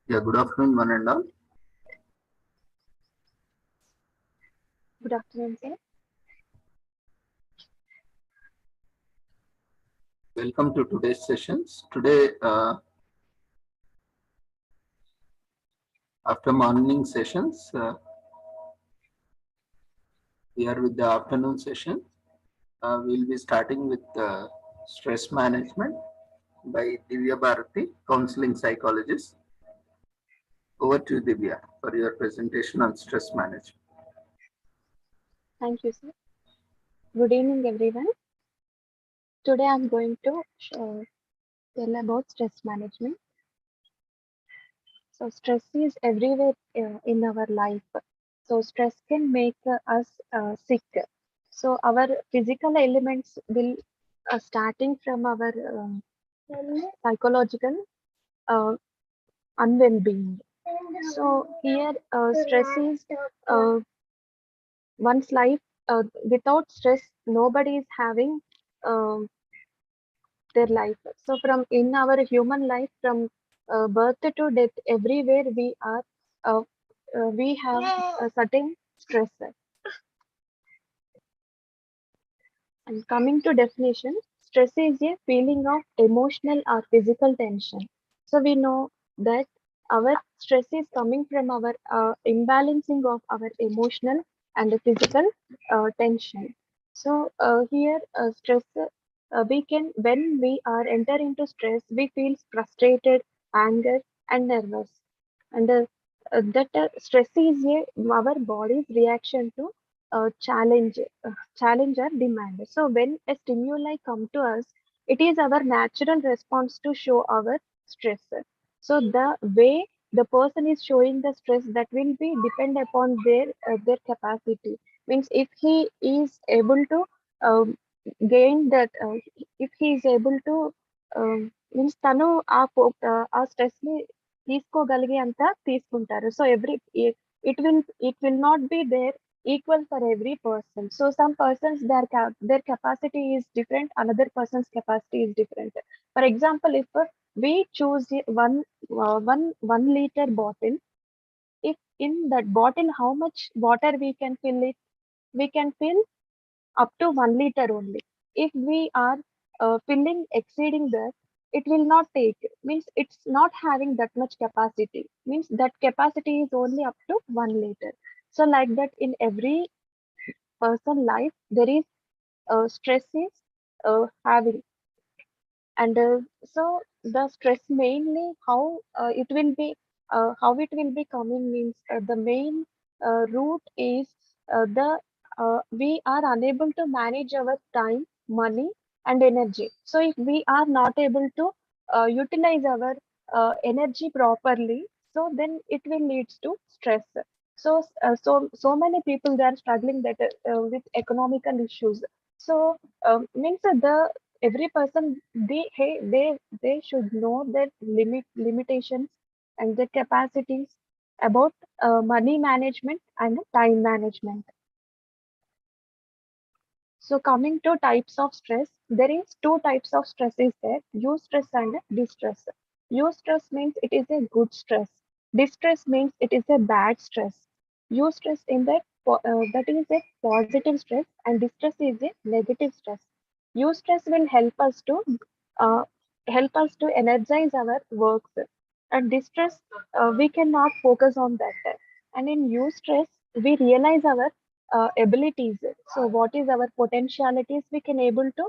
Yeah, good afternoon, one and all. Good afternoon, sir. Welcome to today's sessions. Today, after morning sessions, we are with the afternoon session. We'll be starting with stress management by Divya Bharati, counseling psychologist. Over to you, Divya, for your presentation on stress management. Thank you, sir. Good evening, everyone. Today I'm going to tell about stress management. So, stress is everywhere in our life. So, stress can make us sick. So, our physical elements will starting from our psychological uh, unwell-being. So, here stress is uh, one's life. Without stress, nobody is having um their life. So from in our human life, from birth to death, everywhere uh, we have a certain stress. And coming to definition, stress is a feeling of emotional or physical tension. So we know that our stress is coming from our imbalancing of our emotional and the physical tension. So here stress we can when we are enter into stress we feel frustrated, anger and nervous. And that stress is our body's reaction to challenge challenge or demand. So when a stimuli come to us, it is our natural response to show our stress. So the way the person is showing the stress that will be depend upon their capacity. Means if he is able to um, gain that, if he is able to means తను ఆ stress ని తీసుకోగలిగే అంత తీసుకుంటారు. So it will not be there equal for every person. So some persons their capacity is different, another person's capacity is different. For example, if we choose one liter bottle, if in that bottle how much water we can fill it, we can fill up to 1 liter only. If we are filling exceeding that, it will not take. Means it's not having that much capacity. Means that capacity is only up to 1 liter. So like that in every person life there is stress is having. And so the stress mainly how it will be coming means the main root is the we are unable to manage our time, money and energy. So if we are not able to utilize our energy properly, so then it will leads to stress. So so many people they are struggling that with economical issues. So means the every person they should know their limitations and their capacities about money management and time management. So coming to types of stress, there is two types of stress is there: eustress and distress. Eustress means it is a good stress, distress means it is a bad stress. Eustress in that is a positive stress and distress is a negative stress. Eustress will uh, help us to energize our works, and distress we cannot focus on that. And in eustress we realize our abilities. So what is our potentialities? We can able to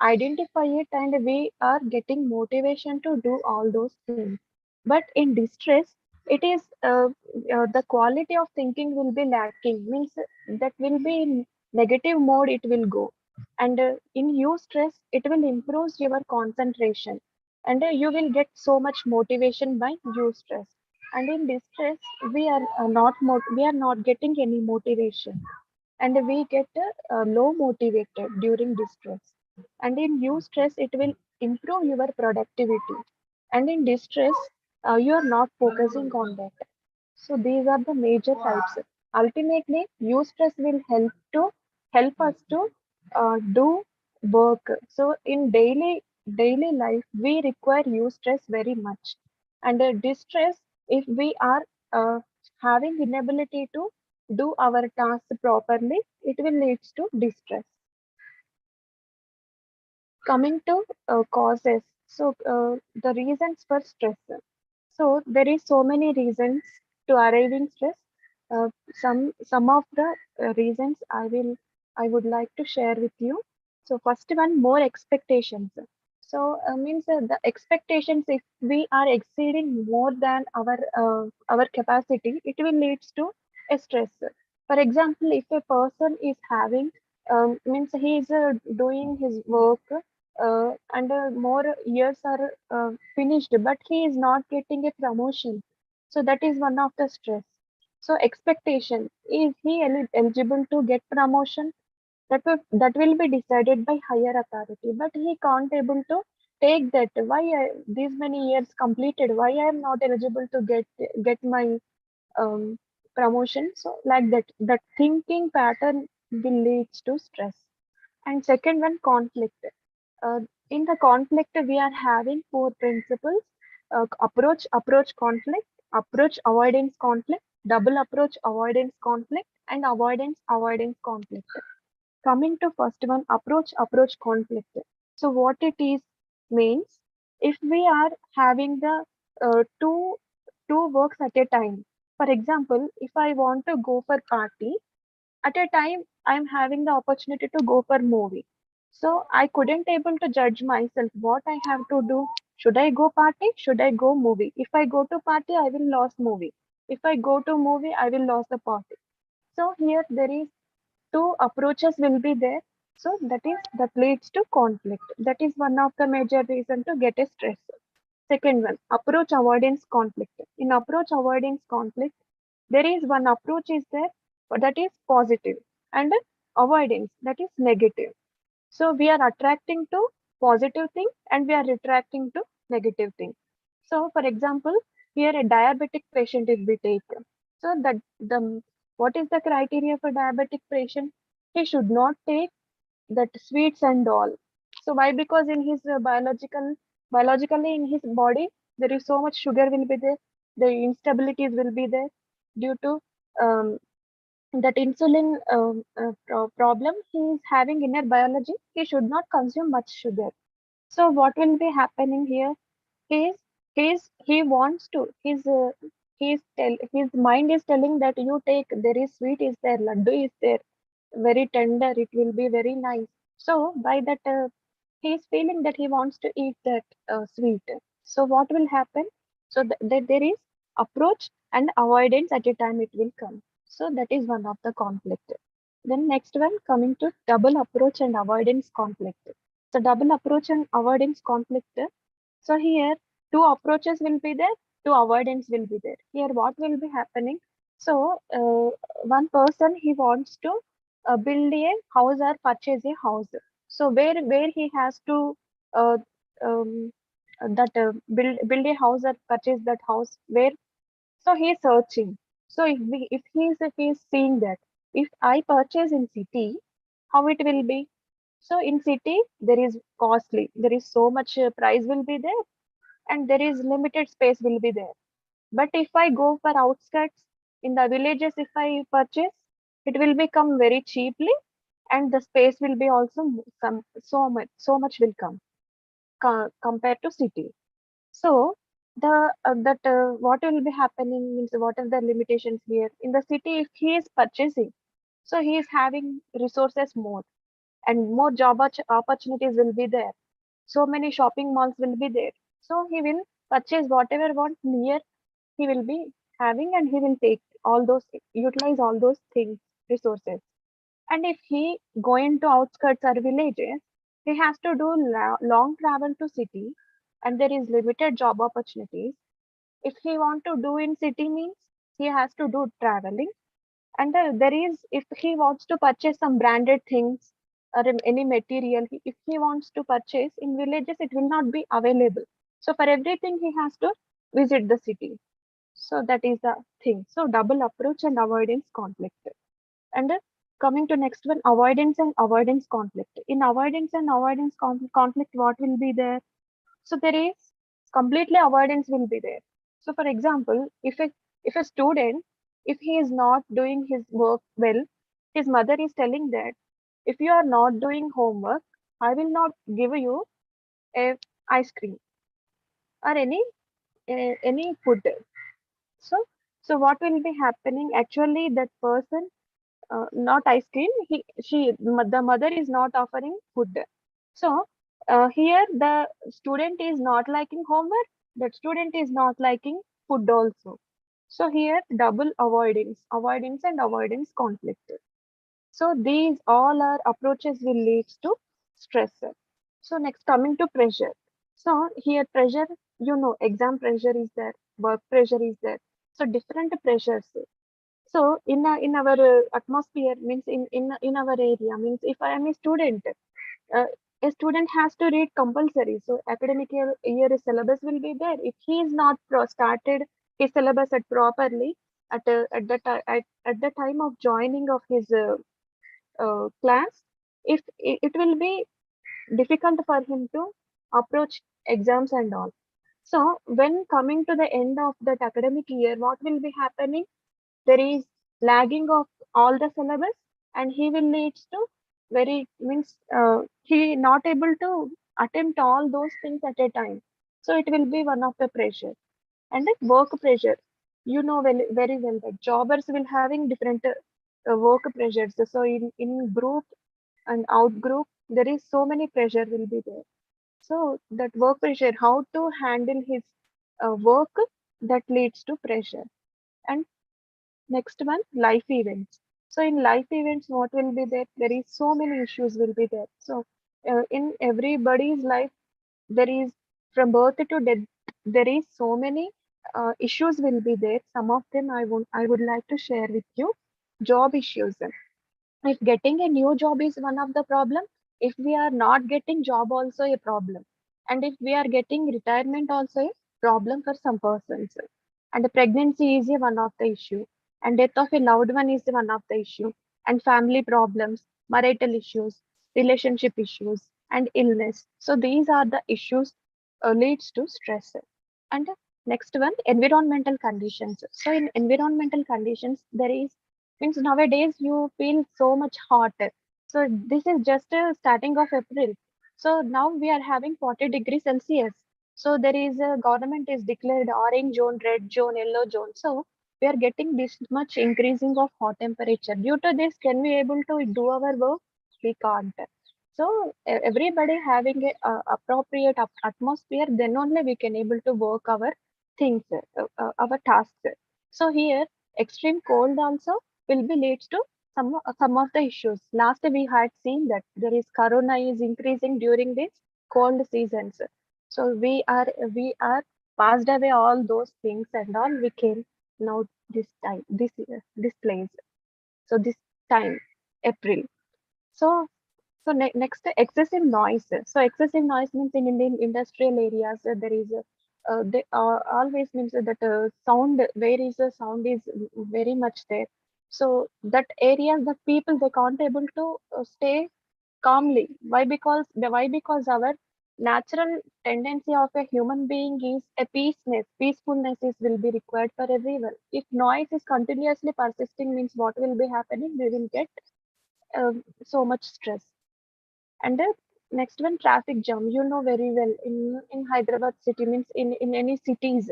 identify it, and we are getting motivation to do all those things. But in distress, it is the quality of thinking will be lacking. Means that will be in negative mode. It will go, and in eustress, it will improve your concentration, and you will get so much motivation by eustress. And in distress, we are not getting any motivation, and we get low motivated during distress. And in eustress it will improve your productivity, and in distress you are not focusing on that. So these are the major types. Ultimately eustress will help us to do work. So in daily life we require eustress very much. And distress If we are having inability to do our tasks properly, it will lead to distress. Coming to causes, so the reasons for stress. So there is so many reasons to arriving stress. Some of the reasons I would like to share with you. So first one, more expectations. So means the expectations, if we are exceeding more than our capacity, it will leads to a stress. For example, if a person is having means he is doing his work and more years are finished, but he is not getting a promotion. So that is one of the stress. So expectation, is he eligible to get promotion? That will be decided by higher authority, but he can't able to take that. Why these many years completed? Why I am not eligible to get my um, promotion? So like that thinking pattern will lead to stress. And second one, conflict. Uh, in the conflict, we are having four principles: approach conflict, approach avoidance conflict, double approach avoidance conflict, and avoidance conflict. Coming to first one, approach conflict. So what it is means, if we are having the two works at a time. For example, if I want to go for party, at a time I'm having the opportunity to go for movie, so I couldn't able to judge myself what I have to do. Should I go party, should I go movie? If I go to party, I will lose movie. If I go to movie, I will lose the party. So here there is two approaches will be there. So that leads to conflict. That is one of the major reason to get a stress. Second one, approach avoidance conflict. In approach avoidance conflict, there is one approach is there, but that is positive, and avoidance, that is negative. So we are attracting to positive thing and we are retracting to negative thing. So for example, here a diabetic patient is we take. So that the what is the criteria for diabetic patient? He should not take that sweets and all. So why? Because in his biologically in his body there is so much sugar will be there, the instabilities will be there due to um, that insulin problem he is having in her biology. He should not consume much sugar. So what will be happening here? He is he wants to his mind is telling that you take, there is sweet is there, laddu is there, very tender, it will be very nice. So by that he is feeling that he wants to eat that sweet. So what will happen? So that there is approach and avoidance at a time it will come. So that is one of the conflict. Then next one, coming to double approach and avoidance conflict. So double approach and avoidance conflict. So here two approaches will be there, two avoidance will be there. Here what will be happening? So one person he wants to build a house or purchase a house. So where he has to uh, um, that build a house or purchase that house, where? So he is searching. So if he is seeing that if I purchase in city, how it will be? So in city there is costly, there is so much price will be there, and there is limited space will be there. But if I go for outskirts in the villages, if I purchase, it will become very cheaply, and the space will be also some so much will come compared to city. So the that what will be happening means, what are the limitations here? In the city, if he is purchasing, so he is having resources more, and more job opportunities will be there. So many shopping malls will be there. So he will purchase whatever want near, he will be having, and he will take all those, utilize all those things, resources. And if he going to outskirts or villages, he has to do long travel to city, and there is limited job opportunities. If he want to do in city means he has to do traveling, and there is, if he wants to purchase some branded things or any material, if he wants to purchase in villages, it will not be available. So for everything, he has to visit the city. So that is the thing. So double approach and avoidance conflict. And coming to next one, avoidance conflict. In avoidance and conflict, what will be there? So there is completely avoidance will be there. So for example, if a student, if he is not doing his work well, his mother is telling that if you are not doing homework, I will not give you a ice cream or any food. So so what will be happening? Actually, that person, not ice cream. The mother is not offering food. So here the student is not liking homework. That student is not liking food also. So here double avoidance conflict. So these all our approaches will lead to stress. So next coming to pressure. So here pressure, exam pressure is there, work pressure is there. So different pressures. So in our atmosphere means in our area means if I am uh, a student has to read compulsory. So academic year syllabus will be there. If he is not started his syllabus at properly at the time of joining of his class, if it will be difficult for him to approach exams and all. So when coming to the end of that academic year, what will be happening? There is lagging of all the syllabus, and he will leads to very means he not able to attempt all those things at a time. So it will be one of the pressure. And the work pressure, very well that jobbers will having different work pressures. So in group and out group, there is so many pressure will be there. So that work pressure, how to handle his work, that leads to pressure. And next one, life events. So in life events, what will be there? There is so many issues will be there. So in everybody's life, there is from birth to death, there is so many issues will be there. Some of them I would like to share with you. Job issues. If getting a new job is one of the problem, if we are not getting job also a problem, and if we are getting retirement also a problem for some persons, and the pregnancy is a one of the issue, and death of a loved one is one of the issue, and family problems, marital issues, relationship issues, and illness. So these are the issues leads to stress. And next one, environmental conditions. So in environmental conditions, there is means nowadays you feel so much hot. So this is just a starting of April. So now we are having 40 degrees Celsius. So there is a government is declared orange zone, red zone, yellow zone. So we are getting this much increasing of hot temperature. Due to this, can we able to do our work? We can't. So everybody having a appropriate atmosphere, then only we can able to work our things, our tasks. So here extreme cold also will be leads to some of the issues. Last we had seen that there is corona is increasing during this cold seasons. So we are passed away all those things and all we came now this time this year this place. So this time April. So next, excessive noise. So excessive noise means in Indian industrial areas there is a they always means that sound where is the sound is very much there. So that area the people they can't able to stay calmly. Why because our natural tendency of a human being is a peacefulness is will be required for everyone. If noise is continuously persisting means what will be happening, we will get so much stress. And the next one, traffic jam. You know very well in Hyderabad city means in any cities,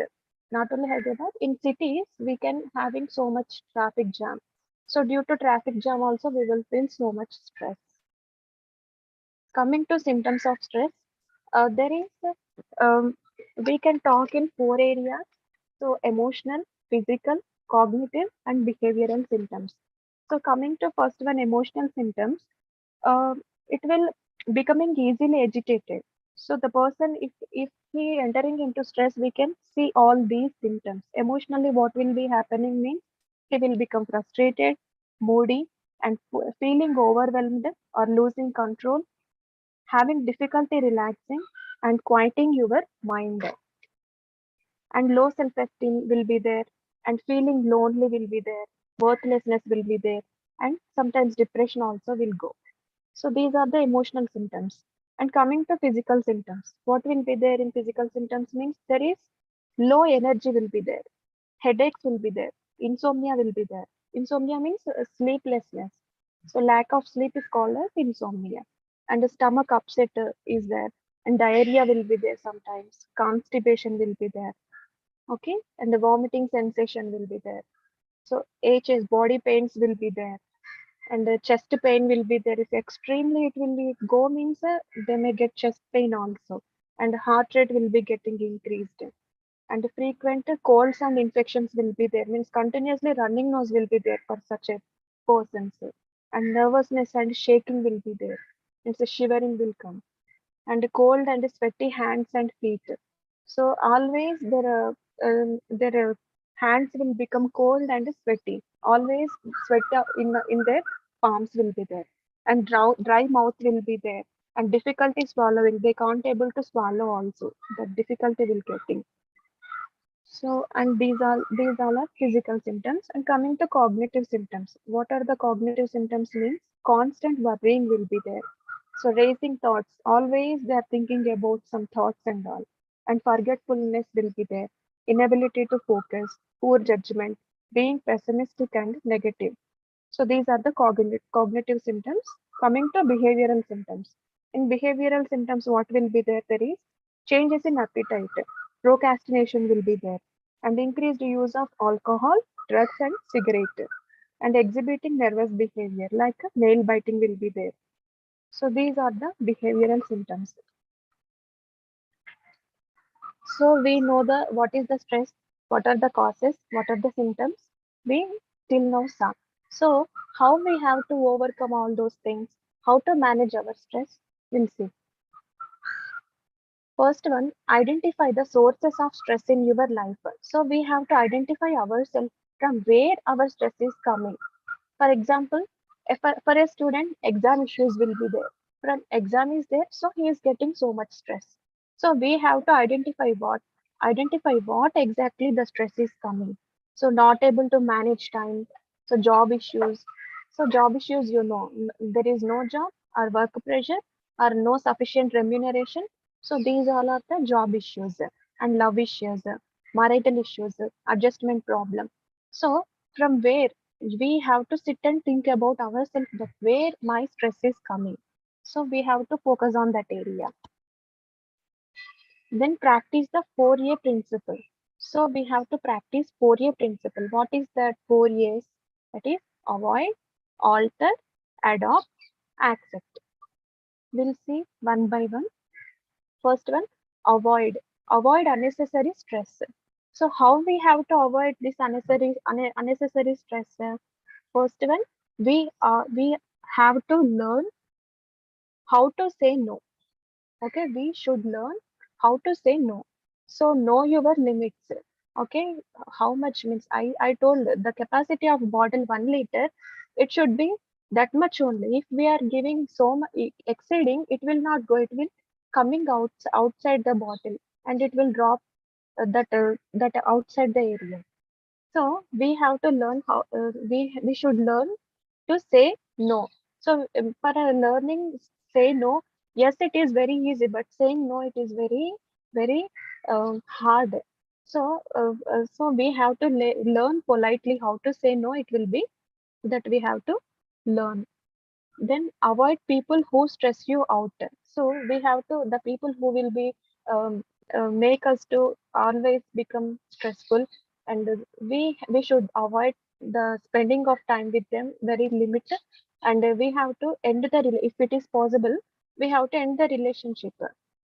not only Hyderabad, in cities we can having so much traffic jam. So due to traffic jam also we will feel so much stress. Coming to symptoms of stress, there is we can talk in four areas. So emotional, physical, cognitive, and behavioral symptoms. So coming to first one, emotional symptoms, uh, it will becoming easily agitated. So the person, if he entering into stress, we can see all these symptoms. Emotionally, what will be happening means he will become frustrated, moody, and feeling overwhelmed or losing control, having difficulty relaxing, and quieting your mind. And low self-esteem will be there, and feeling lonely will be there, worthlessness will be there, and sometimes depression also will go. So these are the emotional symptoms. And coming to physical symptoms, what will be there in physical symptoms means there is Low energy will be there. Headaches will be there. Insomnia will be there. Insomnia means sleeplessness. So lack of sleep is called as insomnia. And the stomach upset is there. And diarrhea will be there sometimes. Constipation will be there. Okay. And the vomiting sensation will be there. So HS, body pains will be there. And the chest pain will be there. If extremely it will be go means they may get chest pain also. And the heart rate will be getting increased, and frequent colds and infections will be there, means continuously running nose will be there for such a person, sir. And nervousness and shaking will be there, means the shivering will come, and cold and sweaty hands and feet. So always their hands will become cold and sweaty, always sweat in their palms will be there, and dry mouth will be there, and difficulty swallowing, they can't able to swallow also, the difficulty will getting. So, and these all are physical symptoms. And coming to cognitive symptoms, what are the cognitive symptoms? Means constant worrying will be there. So, racing thoughts, always they are thinking about some thoughts and all. And forgetfulness will be there. Inability to focus, poor judgment, being pessimistic and negative. So these are the cognitive symptoms. Coming to behavioral symptoms. In behavioral symptoms, what will be there? There is changes in appetite, procrastination will be there, and increased use of alcohol, drugs, and cigarette, and exhibiting nervous behavior like nail biting will be there. So these are the behavioral symptoms. So we know the what is the stress, what are the causes, what are the symptoms. We still know some. So how we have to overcome all those things, how to manage our stress, we'll see. First one, identify the sources of stress in your life. So we have to identify ourselves from where our stress is coming. For example, if for a student, exam issues will be there. From exam is there, so he is getting so much stress. So we have to identify what exactly the stress is coming. So not able to manage time. So job issues. So job issues, there is no job or work pressure or no sufficient remuneration. So these all are the job issues and love issues, marital issues, adjustment problem. So from where we have to sit and think about ourselves that where my stress is coming. So we have to focus on that area. Then practice the Fourier principle. So we have to practice Fourier principle. What is that 4 A's? That is avoid, alter, adopt, accept. We'll see one by one. First one, avoid. Avoid unnecessary stress. So how we have to avoid this unnecessary stress? First one, we have to learn how to say no. Okay, we should learn how to say no. So know your limits. Okay, how much means I told the capacity of bottle 1 liter, it should be that much only. If we are giving so much exceeding, it will not go. It will coming outside the bottle, and it will drop that outside the area. So we have to learn how we should learn to say no. So for a learning say no, yes, it is very easy, but saying no, it is very hard. So so we have to learn politely how to say no. It will be that we have to learn. Then avoid people who stress you out. So we have to the people who will be um, make us to always become stressful, and we should avoid the spending of time with them very limited, and we have to end if it is possible, we have to end the relationship.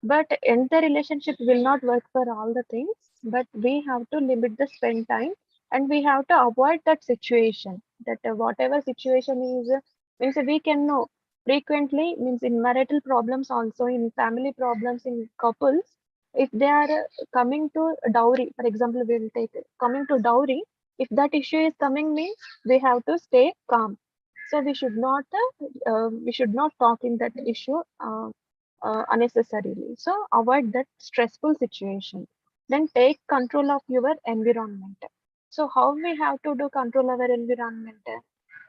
But end the relationship will not work for all the things, but we have to limit the spend time, and we have to avoid that situation, that whatever situation is means we can know frequently, means in marital problems, also in family problems, in couples, if they are coming to dowry, for example, we will take it coming to dowry. If that issue is coming, means we have to stay calm. So we should not talk in that issue unnecessarily. So avoid that stressful situation. Then take control of your environment. So how we have to do control our environment?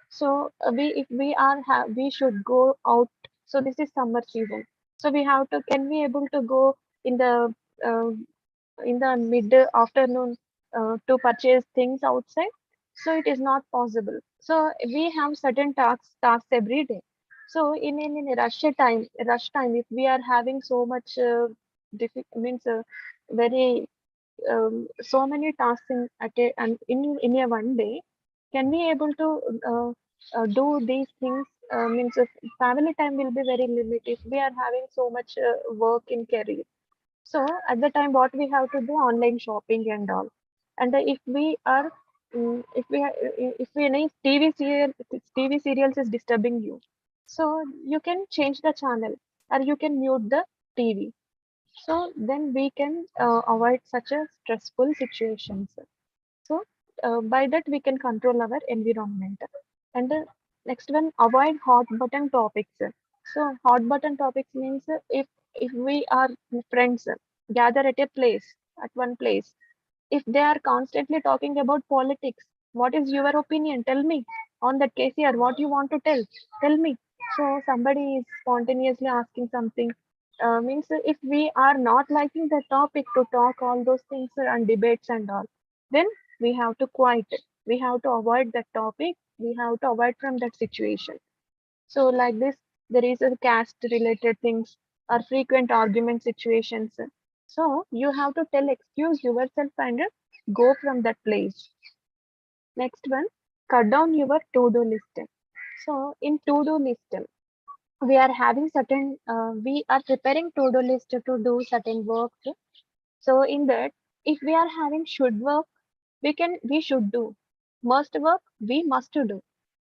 So we if we are we should go out. So this is summer season. So we have to can we able to go in the uh, in the mid afternoon to purchase things outside. So it is not possible. So we have certain tasks every day. So in a rush time, if we are having so much means very so many tasks and in a one day, can we able to do these things? Means family time will be very limited if we are having so much work in career. So at the time, what we have to do online shopping and all. And if we are, if we any TV serials is disturbing you, so you can change the channel or you can mute the TV. So then we can avoid such a stressful situations. So by that we can control our environment. And the next one, avoid hot button topics. So hot button topics means if we are friends gather at a place at one place, if they are constantly talking about politics, what is your opinion? Tell me on that case here. What you want to tell? Tell me. So somebody is spontaneously asking something. Means if we are not liking the topic to talk all those things and debates and all, then we have to quiet it. We have to avoid that topic. We have to avoid from that situation. So like this, there is a caste related things or frequent argument situations. So you have to tell excuse yourself and go from that place. Next one, cut down your to-do list. So in to-do list, we are having certain, we are preparing to-do list to do certain work. So in that, if we are having should work, we should do. Must work, we must do.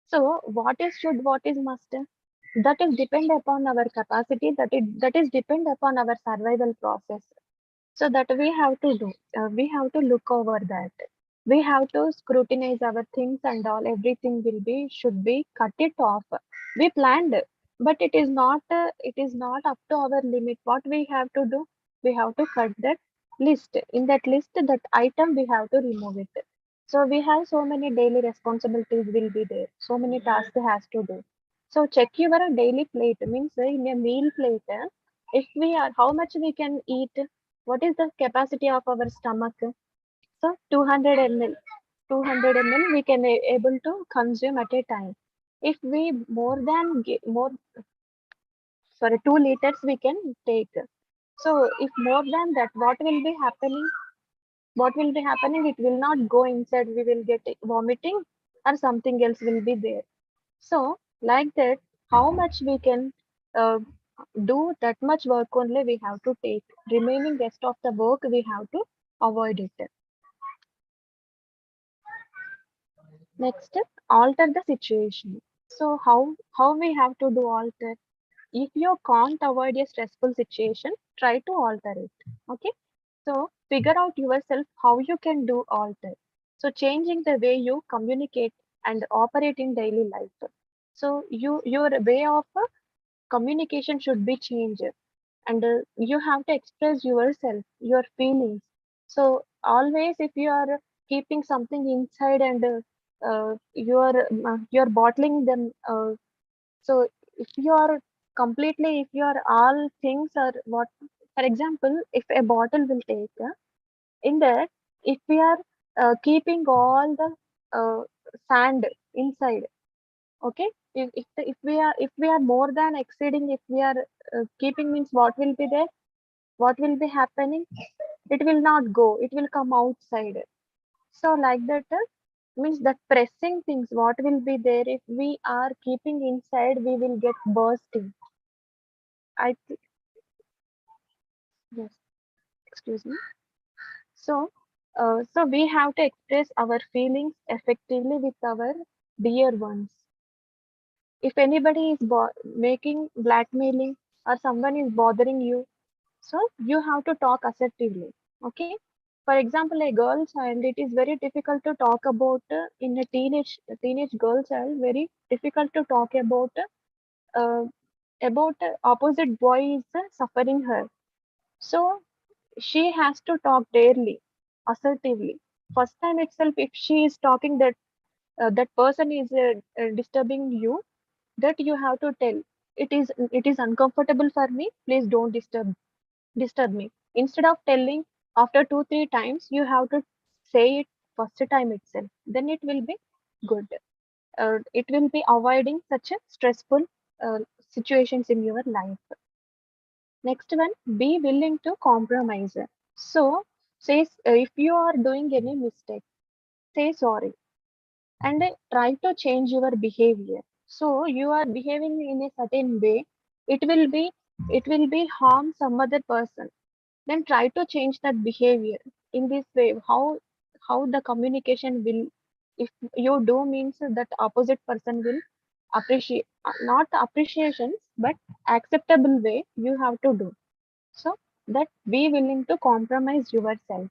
So what is should, what is must? That is depend upon our capacity, that is depend upon our survival process. So that we have to do. We have to look over that. We have to scrutinize our things and all. Everything will be should be cut it off. We planned, but it is not up to our limit. What we have to do, we have to cut that list. In that list, that item we have to remove it. So we have so many daily responsibilities will be there. So many tasks has to do. So check your daily plate means in a meal plate. If we are how much we can eat, what is the capacity of our stomach? So 200 ml. 200 ml we can able to consume at a time. If we more than more sorry 2 liters we can take. So if more than that, what will be happening? What will be happening? It will not go inside. We will get vomiting or something else will be there. So like that, how much we can uh, do that much work only we have to take. Remaining rest of the work we have to avoid it. Next step, alter the situation. So how we have to do alter? If you can't avoid a stressful situation, try to alter it. Okay. So figure out yourself how you can do alter. So changing the way you communicate and operate in daily life. So your way of communication should be changed, and you have to express yourself, your feelings. So always if you are keeping something inside and you're bottling them, so if you are completely, if your all things are what, for example, if a bottle will take in that, if we are keeping all the sand inside, okay, if we are more than exceeding, if we are keeping means what will be there, what will be happening, it will not go, it will come outside. So like that means that pressing things what will be there, if we are keeping inside we will get bursting. Yes, excuse me. So we have to express our feelings effectively with our dear ones. If anybody is making blackmailing or someone is bothering you, so you have to talk assertively. Okay. For example, a girl child, it is very difficult to talk about in a teenage girl child. Very difficult to talk uh, opposite boy is suffering her. So she has to talk daily, assertively. First time itself, if she is talking that that person is disturbing you, that you have to tell it is uncomfortable for me. Please don't disturb me. Instead of telling, After 2 3 times you have to say it first time itself, then it will be good. It will be avoiding such a stressful uh, situations in your life. Next one, be willing to compromise. So says, if you are doing any mistake, say sorry and try to change your behavior. So you are behaving in a certain way, it will be it will be harm some other person, then try to change that behavior. In this way, how the communication will, if you do means that opposite person will appreciate, not appreciations but acceptable way you have to do. So that be willing to compromise yourself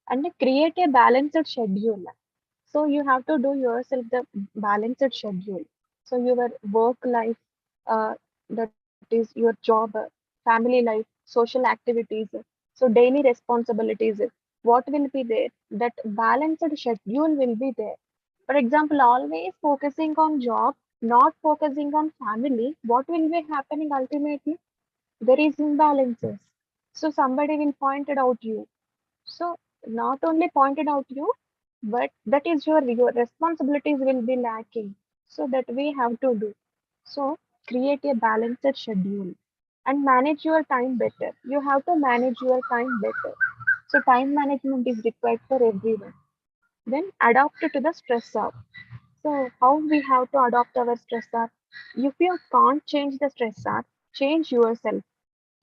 and create a balanced schedule. So you have to do yourself the balanced schedule. So your work life, that is your job, family life, social activities, so daily responsibilities, what will be there? That balanced schedule will be there. For example, always focusing on job, not focusing on family, what will be happening ultimately? There is imbalances. So somebody will point it out you. So not only pointed out you, but that is your responsibilities will be lacking. So that we have to do. So create a balanced schedule and manage your time better. You have to manage your time better. So time management is required for everyone. Then adapt to the stressor. So how we have to adopt our stressor? If you can't change the stressor, change yourself,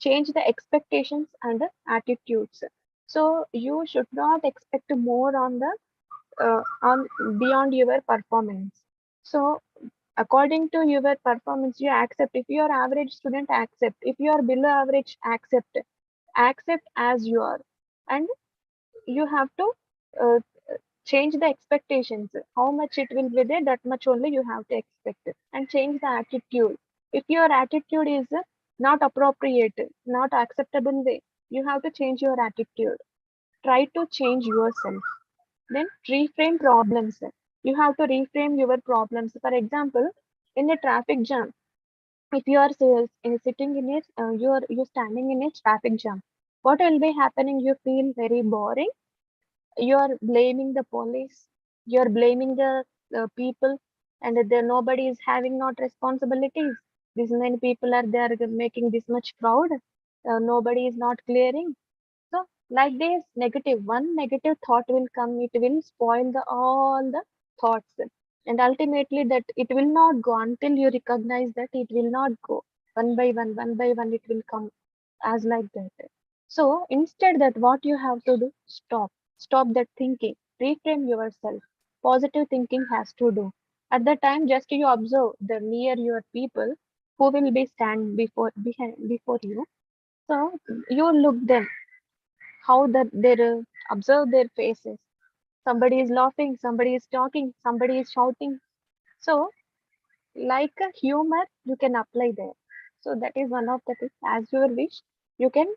change the expectations and the attitudes. So you should not expect more on the on beyond your performance. So according to your performance, you accept. If you are average student, accept. If you are below average, accept. Accept as you are, and you have to uh, change the expectations. How much it will be there, that much only you have to expect it. And change the attitude. If your attitude is not appropriate, not acceptable way, you have to change your attitude. Try to change yourself. Then reframe problems. You have to reframe your problems. For example, in a traffic jam, if you are sitting in a you're standing in a traffic jam, what will be happening? You feel very boring, you're blaming the police, you're blaming the people, and there nobody is having not responsibilities. This many people are there making this much crowd, nobody is not clearing. So like this, negative one negative thought will come, it will spoil the all the thoughts, and ultimately that it will not go until you recognize that it will not go. One by one, it will come as like that. So instead that what you have to do, stop that thinking, reframe yourself. Positive thinking has to do. At the time, just you observe the near your people who will be stand before you. So you look them how that they observe their faces. Somebody is laughing, somebody is talking, somebody is shouting. So like a humor you can apply there. So that is one of the things. As your wish, you can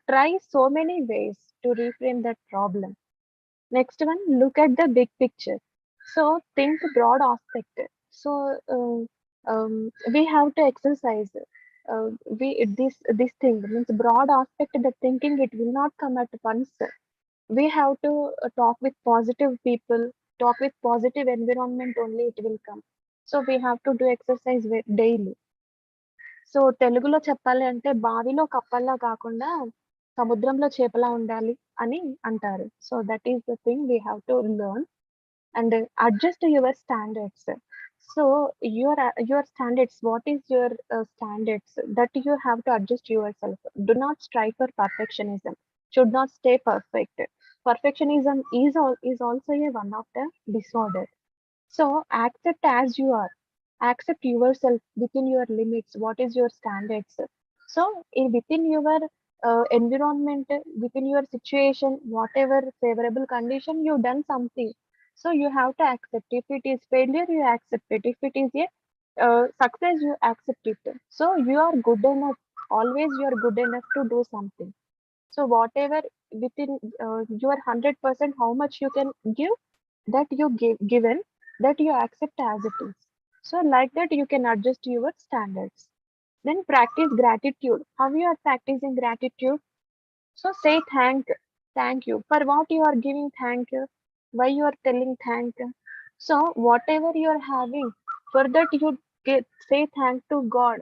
try so many ways to reframe that problem. Next one, look at the big picture. So think broad aspect. So we have to exercise. We this thing means broad aspect. The thinking it will not come at once. We have to talk with positive people, talk with positive environment. Only it will come. So we have to do exercise daily. So తెలుగులో చెప్పాలి అంటే బావిలో కప్పల్లా కాకుండా సముద్రంలో చేపలా ఉండాలి అని అంటారు. So that is the thing we have to learn and adjust your standards. So your standards, what is your standards that you have to adjust yourself. Do not strive for perfectionism, should not stay perfect. Perfectionism is also a one of the disorder. So accept as you are. Accept yourself within your limits. What is your standards? So in within your environment, within your situation, whatever favorable condition, you done something. So you have to accept. If it is failure, you accept it. If it is a success, you accept it. So you are good enough. Always you are good enough to do something. So whatever within your 100%, how much you can give, that you given, that you accept as it is. So like that you can adjust your standards. Then practice gratitude. How you are practicing gratitude? So say thank. thank you. For what you are giving thank you? Why you are telling thank you? So whatever you are having, for that you say thank to God.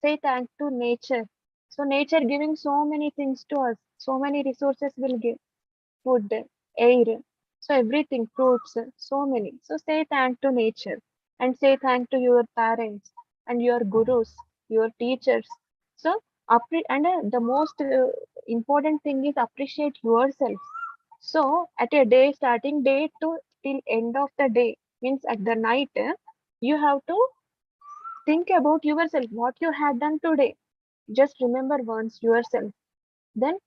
Say thank to nature. So nature giving so many things to us. So many resources will give food, air, so everything, fruits, so many. So say thank to nature and say thank to your parents and your gurus, your teachers. So the most important thing is appreciate yourself. So at a day, starting day to till end of the day, means at the night, you have to think about yourself, what you had done today. Just remember once yourself. Then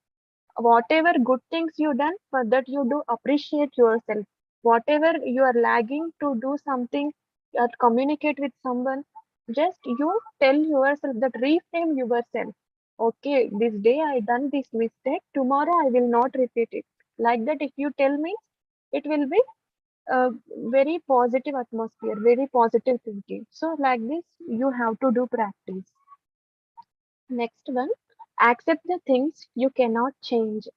whatever good things you done, for that you do appreciate yourself. Whatever you are lagging to do something or communicate with someone, just you tell yourself that, reframe yourself. Okay, this day I done this mistake, tomorrow I will not repeat it. Like that, if you tell me, it will be a very positive atmosphere, very positive thinking. So like this you have to do practice. Next one, accept the things you cannot change.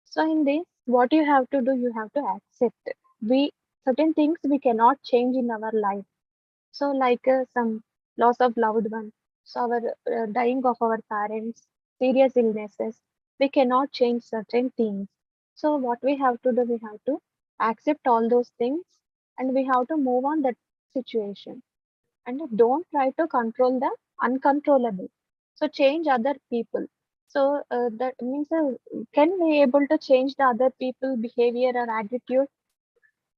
So in this, what you have to do, you have to accept. We certain things we cannot change in our life. So like some loss of loved one, so our dying of our parents, serious illnesses, we cannot change certain things. So what we have to do, we have to accept all those things, and we have to move on that situation. And don't try to control the uncontrollable. So change other people. So that means, can we able to change the other people behavior or attitude?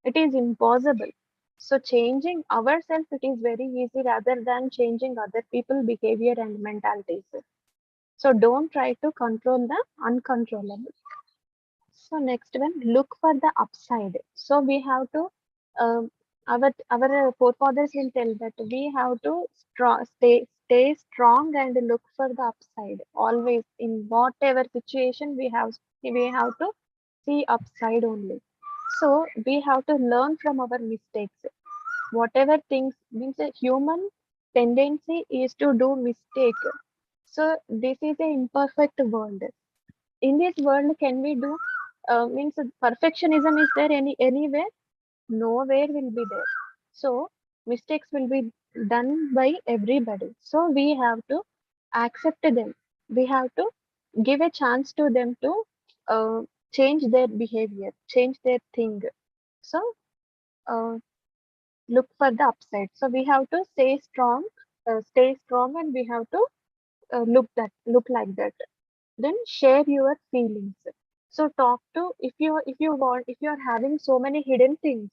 It is impossible. So changing ourselves, it is very easy rather than changing other people behavior and mentalities. So don't try to control the uncontrollable. So next one, look for the upside. So we have to, uh, our forefathers will tell that we have to stay strong and look for the upside. Always in whatever situation we have to see upside only. So we have to learn from our mistakes. Whatever things means, a human tendency is to do mistake. So this is a imperfect world. In this world, can we do means perfectionism is there anywhere? Nowhere will be there. So mistakes will be done by everybody. So we have to accept them. We have to give a chance to them to uh, change their behavior, change their thing. So uh, look for the upside. So we have to stay strong, and we have to look like that. Then share your feelings. So talk to, if you are having so many hidden things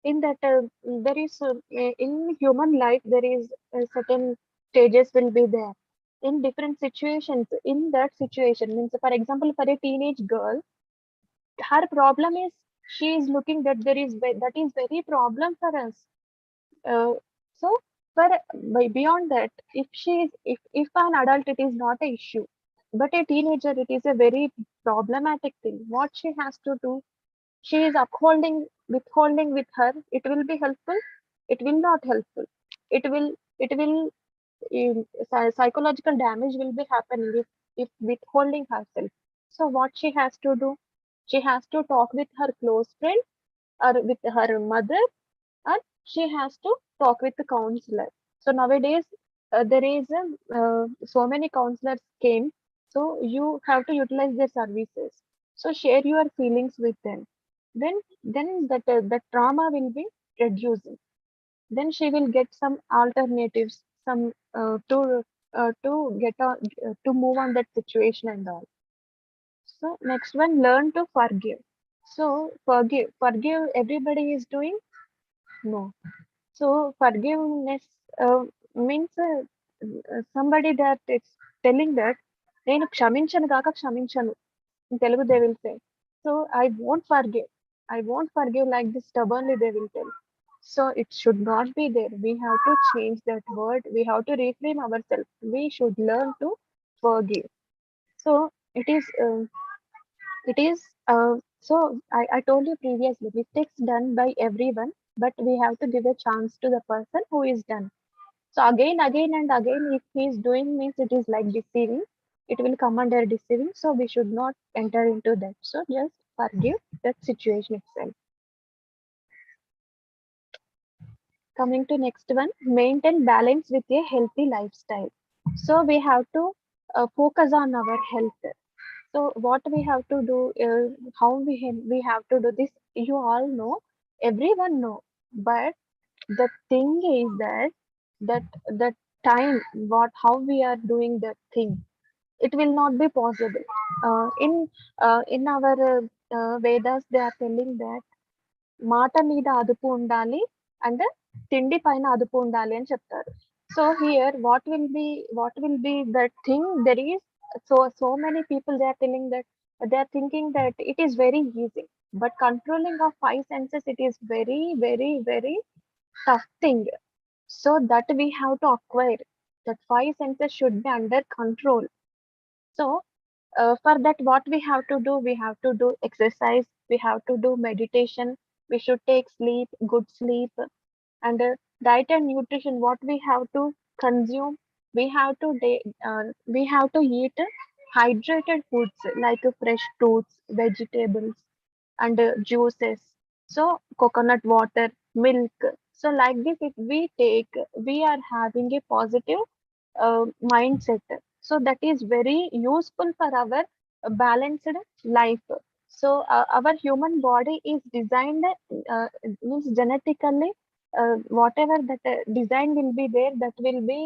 in that, there is in human life, there is certain stages will be there in different situations. In that situation, means for example, for a teenage girl, her problem is, she is looking that that is very problem for us. So for beyond that, if she is, if an adult, it is not a issue, but a teenager, it is a very problematic thing. What she has to do, she is withholding with her. It will be helpful, it will not helpful. It will psychological damage will be happening if withholding herself. So what she has to do, she has to talk with her close friend or with her mother, and she has to talk with the counselor. So nowadays, there is so many counselors came, so you have to utilize their services. So share your feelings with them. Then that trauma will be reducing. Then she will get some alternatives, some to get on, to move on that situation and all. So next one, learn to forgive. So forgive everybody is doing? No. So forgiveness means somebody that it's telling that నేను క్షమించను కాక క్షమించను. In Telugu they will say. So I won't forgive like this stubbornly they will tell. So it should not be there. We have to change that word. We have to reframe ourselves. We should learn to forgive. So it is, I told you previously, mistakes done by everyone, but we have to give a chance to the person who is done. So again and again, if he is doing, means it is like deceiving. It will come under deceiving. So we should not enter into that. So just forgive that situation itself. Coming to next one, maintain balance with a healthy lifestyle. So we have to focus on our health. So what we have to do is how we have to do this. You all know, everyone know, but the thing is that the time what how we are doing that thing, it will not be possible. In our Vedas, they are telling that మాట మీద అదుపు ఉండాలి and తిండి పైన అదుపు ఉండాలి అని చెప్తారు. So here what will be that thing there is so many people they are telling that they are thinking that it is very easy, but controlling of five senses, it is very very very tough thing. So that we have to acquire, that five senses should be under control. So for that, what we have to do? We have to do exercise, we have to do meditation, we should take sleep, good sleep, and diet and nutrition. What we have to consume? We have to we have to eat hydrated foods like fresh fruits, vegetables, and juices. So coconut water, milk. So like this, if we take, we are having a positive mindset. So that is very useful for our balanced life. So our human body is designed, means genetically, whatever that design will be there, that will be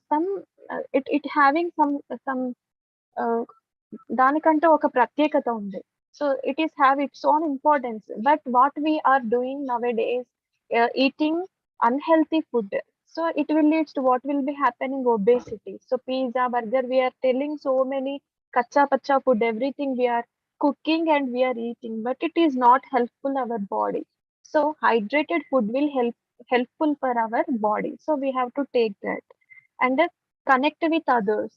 some it having some uh, దానికంటూ ఒక ప్రత్యేకత ఉంది. So it is have its own importance. But what we are doing nowadays, eating unhealthy food. So it will lead to what will be happening, obesity. So pizza, burger, we are telling so many kacha pacha food, everything we are cooking and we are eating, but it is not helpful our body. So hydrated food will helpful for our body. So we have to take that and connect with others.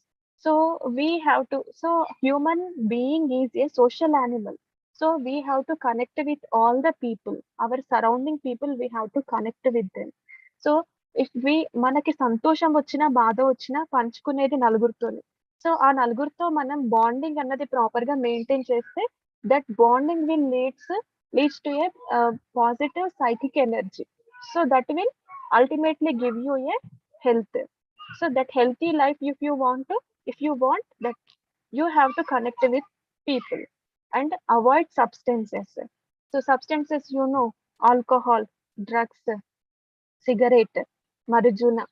So we have to, so human being is a social animal. So we have to connect with all the people, our surrounding people, we have to connect with them. So if we, మనకి సంతోషం వచ్చినా బాధ వచ్చినా పంచుకునేది నలుగురితోనే. So ఆ నలుగురితో మనం bonding అన్నది proper గా మెయింటైన్ చేస్తే that bonding will leads to A positive psychic energy. So that will ultimately give you a health. So that healthy life, if you want that, you have to connect with people and avoid substances. So substances, you know, alcohol, drugs, cigarette, marijuana.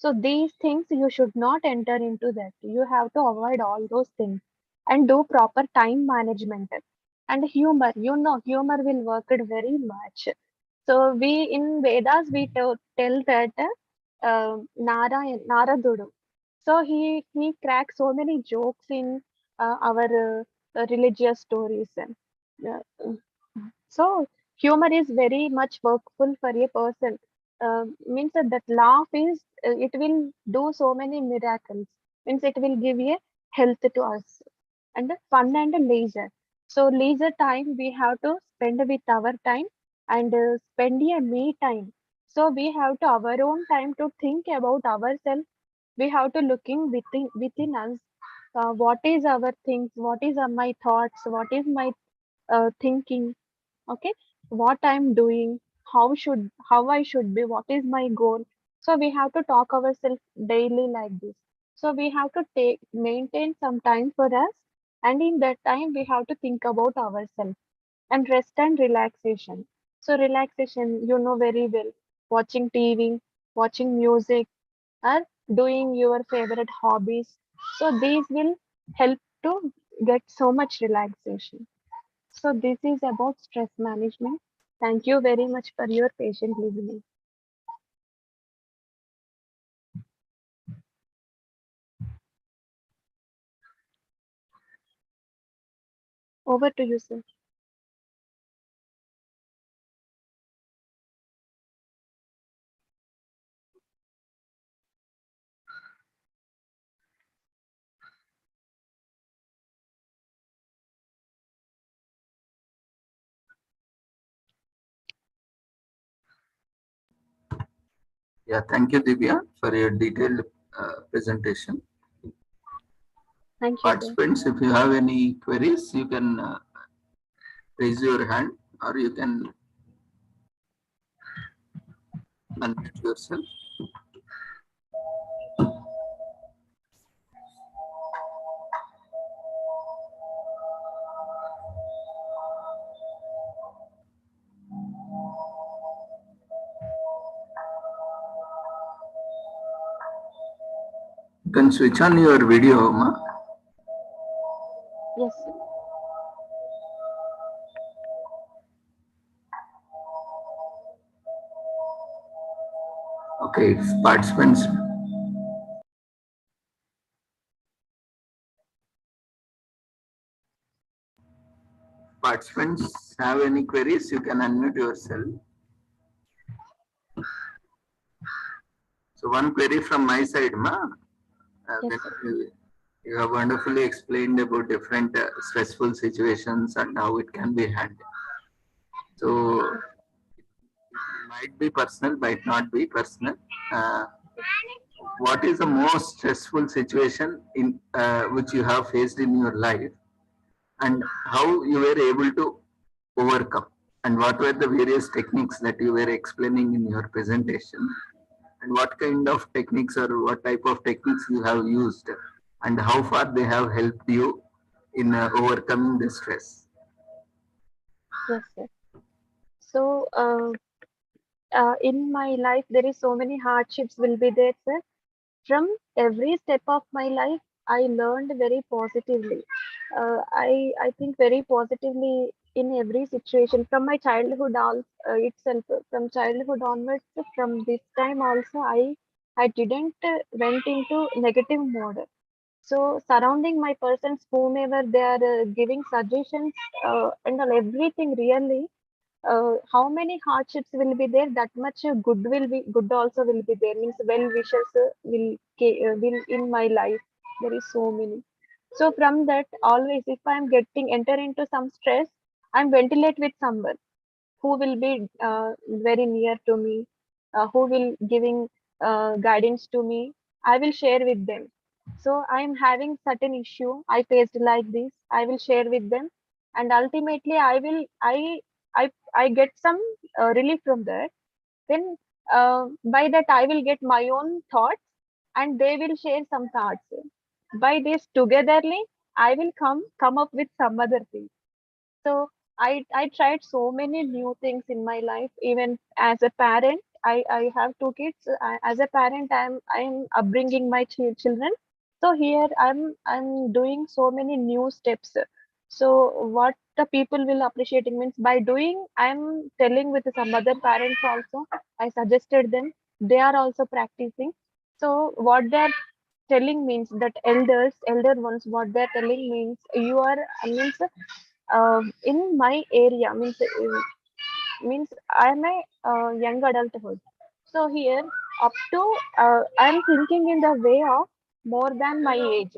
So these things you should not enter into that. You have to avoid all those things and do proper time management. And humor, you know, humor will work it very much. So we in Vedas we tell that Naradudu. So he cracks so many jokes in our religious stories. Uh, so humor is very much workful for a person. Means that laugh is it will do so many miracles. Means it will give a health to us and the fun and leisure. So leisure time we have to spend with our time and spend a me time. So we have to our own time to think about ourselves. We have to looking within us. What is our things? What is my thoughts? What is my thinking? Okay, what I'm doing, how I should be, what is my goal. So we have to talk ourselves daily like this. So we have to take maintain some time for us, and in that time we have to think about ourselves. And rest and relaxation. So relaxation, you know very well, watching TV, watching music, or doing your favorite hobbies. So these will help to get so much relaxation. So this is about stress management. Thank you very much for your patient listening. Over to you, sir. Yeah, thank you, Divya, for your detailed presentation. Thank you, sir. Participants, if you have any queries, you can raise your hand, or you can unmute yourself. You can switch on your video, Ma. Yes, sir. Okay, if participants have any queries, you can unmute yourself. So one query from my side, Ma. Yes, sir. You have wonderfully explained about different stressful situations and how it can be handled. So it might be personal, might not be personal. What is the most stressful situation in which you have faced in your life, and how you were able to overcome? And what were the various techniques that you were explaining in your presentation? And what kind of techniques or what type of techniques you have used, and how far they have helped you in overcoming the stress? Yes, sir. So, in my life, there is so many hardships will be there, sir. From every step of my life, I learned very positively. I think very positively in every situation. From my childhood itself, from childhood onwards, from this time also, I didn't went into negative mode. So surrounding my persons, whomever they are giving suggestions and all, everything really, how many hardships will be there, that much good will be good also will be there, means well wishes will in my life, there is so many. So from that, always if I am getting enter into some stress, I'm ventilate with someone who will be very near to me, who will giving guidance to me. I will share with them. So I am having certain issue I faced like this. I will share with them, and ultimately I get some relief from that. Then by that I will get my own thoughts, and they will share some thoughts. By this togetherly, I will come up with some other thing. So I tried so many new things in my life. Even as a parent, I have two kids. As a parent, I'm upbringing my children. So here I'm doing so many new steps. So what the people will appreciating means, by doing, I'm telling with some other parents also. I suggested them. They are also practicing. So what they're telling means that elder ones, what they're telling means, you are means in my area, means I'm a young adulthood. So here up to I'm thinking in the way of more than my age.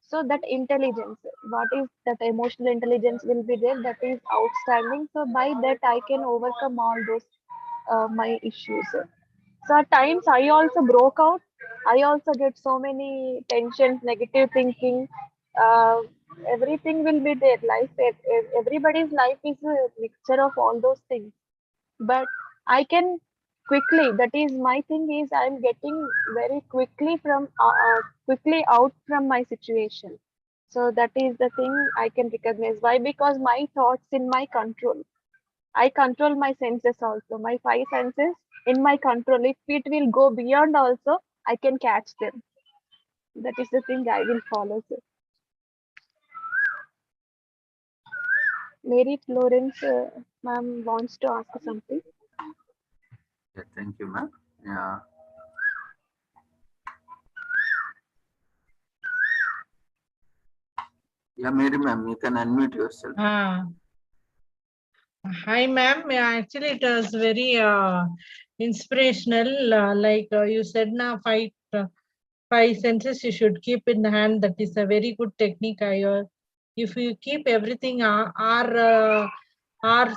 So that intelligence, what is that emotional intelligence will be there, that is outstanding. So by that I can overcome all those my issues. So at times I also broke out. I also get so many tensions, negative thinking. Uh, Everything will be there. Everybody's life is a mixture of all those things. But I can quickly. That is my thing. Is I'm getting very quickly out from my situation. So that is the thing I can recognize. Why? Because my thoughts in my control. I control my senses also, my five senses in my control. If it will go beyond also, I can catch them. That is the thing I will follow. Sir. Mary Florence, ma'am wants to ask something. Yeah, thank you, ma'am. Yeah. Yeah, Mary ma'am, you can unmute yourself. Hi, ma'am. Actually, it was very inspirational. You said, now five senses you should keep in the hand. That is a very good technique. If you keep everything, our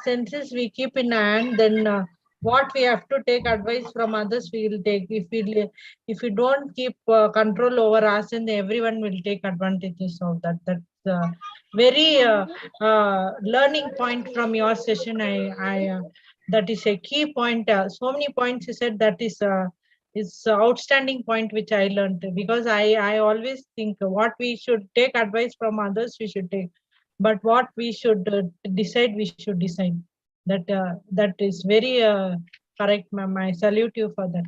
senses we keep in hand, then what we have to take advice from others, we will take. If we don't keep control over us, then everyone will take advantages of that. That's very learning point from your session. That is a key point. So many points you said, that is outstanding point which I learned, because I always think what we should take advice from others we should take, but what we should decide we should decide. That is very correct, ma'am. I salute you for that,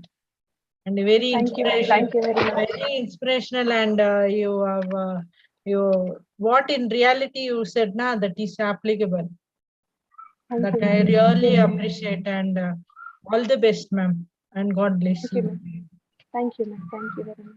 and very Thank you. inspirational, Thank you very much. very inspirational. And you have you what in reality you said now, that is applicable. Thank That you, I ma'am. really appreciate, and all the best, ma'am, and God bless Thank you, you. ma'am. Thank you, ma'am. Thank you very much.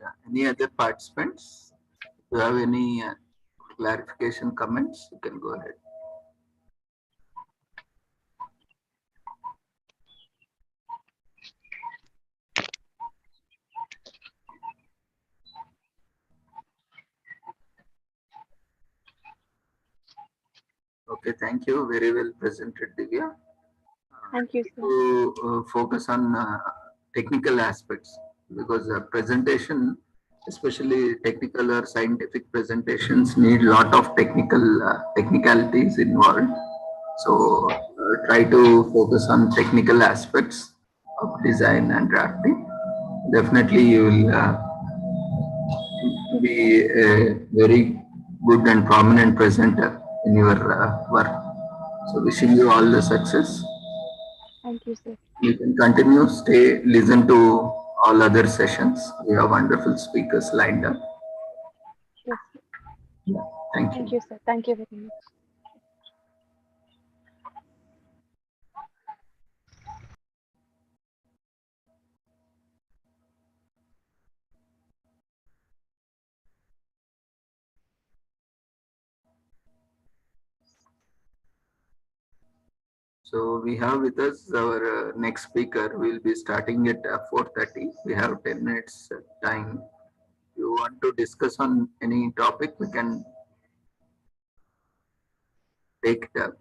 Yeah. Any other participants? Do you have any clarification comments? You can go ahead. Okay, thank you. Very well presented, Divya. Thank you, sir. To focus on technical aspects, because presentation, especially technical or scientific presentations, need lot of technicalities involved. So try to focus on technical aspects of design and drafting. Definitely, you will be a very good and prominent presenter in your work. So wishing you all the success. Thank you, sir. You can continue, stay, listen to all other sessions. We have wonderful speakers lined up. Yes, sir. Yeah. Thank Thank you. you, sir. Thank you very much. So we have with us our next speaker. We'll be starting at 4:30. We have 10 minutes time. If you want to discuss on any topic, we can take it up.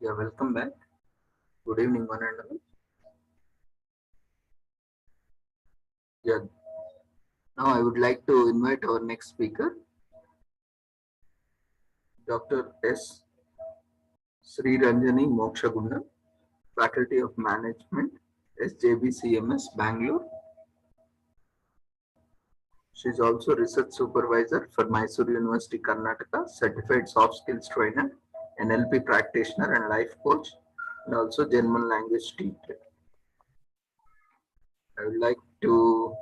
Yeah, welcome back. Good evening, one and all. Yeah, now I would like to invite our next speaker, Dr. S. Sri Ranjani Mokshagundam, Faculty of Management, SJBCMS, Bangalore. She is also Research Supervisor for Mysore University, Karnataka, Certified Soft Skills Trainer, NLP Practitioner and Life Coach, and also German language teacher. I would like to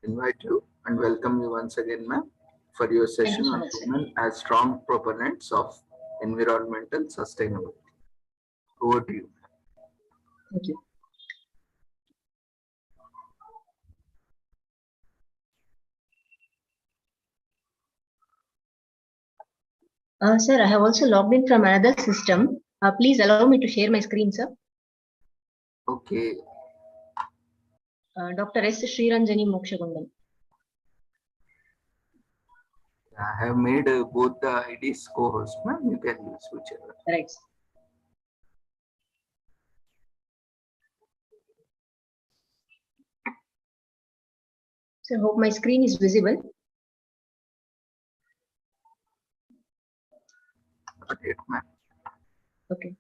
invite you and welcome you once again, ma'am, for your session on women as strong proponents of environmental sustainability. Over to you. Thank you. Sir, I have also logged in from another system. Please allow me to share my screen, sir. Okay. Dr. S. Sriranjani Mokshagundam. I have made both the IDs co-host, ma'am. You can use whichever. Right. So, hope my screen is visible. Okay, ma'am. Okay.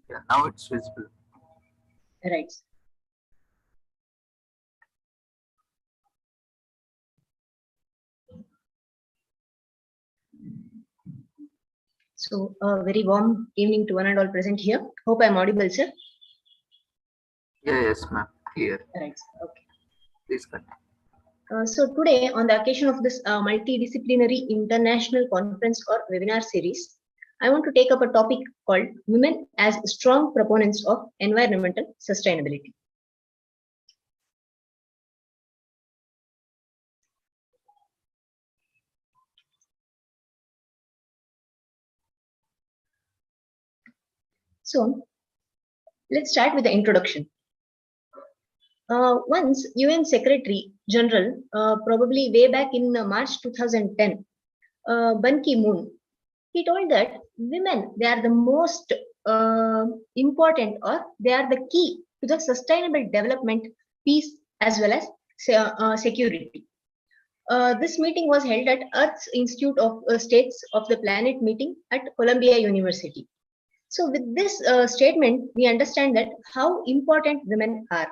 Yeah, now it's visible. Right. So, a very warm evening to one and all present here. Hope I'm audible, sir. Yeah, yes, ma'am. Here. Right. Okay. Please continue. So today, on the occasion of this multidisciplinary international conference or webinar series, I want to take up a topic called Women as Strong Proponents of Environmental Sustainability. So, let's start with the introduction. Once UN Secretary General, probably way back in March 2010, Ban Ki-moon, he told that women, they are the most important, or they are the key to the sustainable development, peace, as well as security. This meeting was held at Earth's Institute of States of the Planet meeting at Columbia University. So with this statement, we understand that how important women are.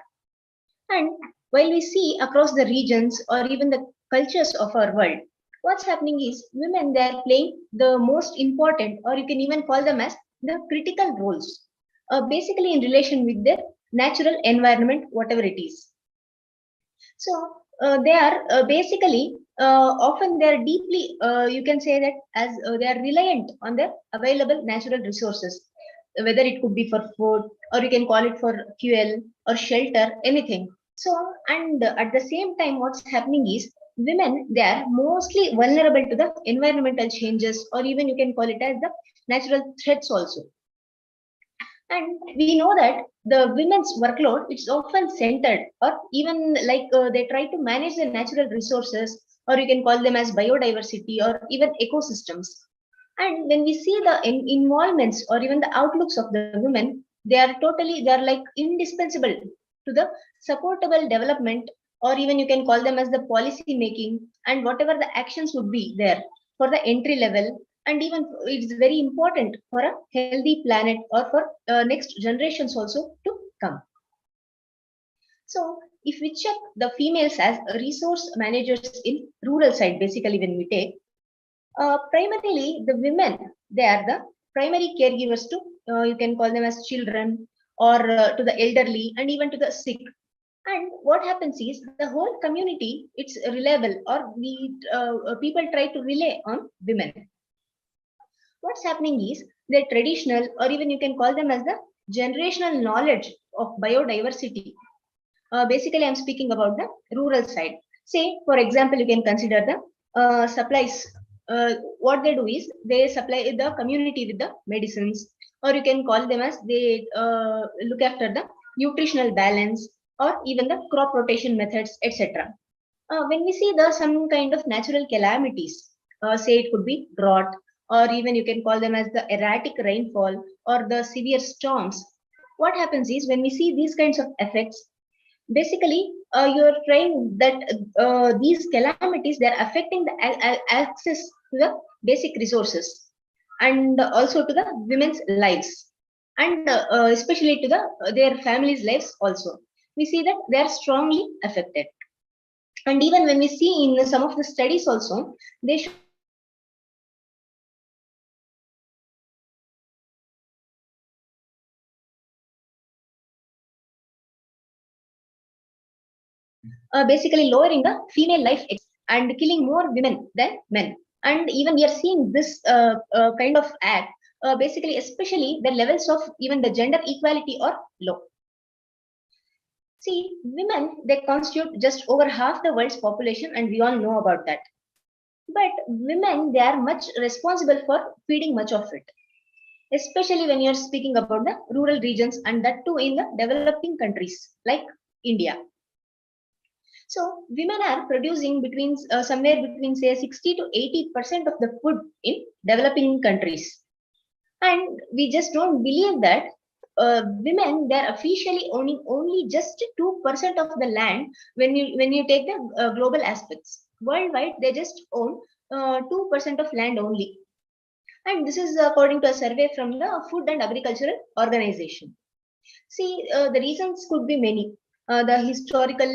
And while we see across the regions or even the cultures of our world, what's happening is women, they are playing the most important, or you can even call them as the critical roles, basically in relation with their natural environment, whatever it is. So they are basically often they are deeply, you can say that as they are reliant on the available natural resources, whether it could be for food, or you can call it for fuel or shelter, anything. So, and at the same time, what's happening is women, they are mostly vulnerable to the environmental changes, or even you can call it as the natural threats also. And we know that the women's workload, it's often centered, or even like they try to manage the natural resources, or you can call them as biodiversity or even ecosystems. And when we see the involvements or even the outlooks of the women, they are like indispensable to the supportable development, or even you can call them as the policy making, and whatever the actions would be there for the entry level, and even it's very important for a healthy planet, or for next generations also to come. So if we check the females as resource managers in rural side, basically when we take primarily the women, they are the primary caregivers to you can call them as children, or to the elderly, and even to the sick. And what happens is the whole community, it's reliable, or we people try to rely on women. What's happening is the traditional, or even you can call them as the generational knowledge of biodiversity. Basically, I'm speaking about the rural side. Say, for example, you can consider the supplies. What they do is they supply the community with the medicines, or you can call them as they look after the nutritional balance, or even the crop rotation methods, etc. When we see the some kind of natural calamities, say it could be drought, or even you can call them as the erratic rainfall or the severe storms. What happens is when we see these kinds of effects, basically you're trying that these calamities, they're affecting the access to the basic resources, and also to the women's lives, and especially to the their families lives also. We see that they are strongly affected. And even when we see in some of the studies also, they show basically lowering the female life and killing more women than men. And even we are seeing this kind of act, basically, especially the levels of even the gender equality are low. See, women, they constitute just over half the world's population, and we all know about that. But women, they are much responsible for feeding much of it, especially when you're speaking about the rural regions, and that too in the developing countries like India. So women are producing between somewhere between say 60 to 80% of the food in developing countries, and we just don't believe that women, they are officially owning only just 2% of the land. When you take the global aspects worldwide, they just own 2% of land only, and this is according to a survey from the Food and Agricultural Organization. See, the reasons could be many. The historical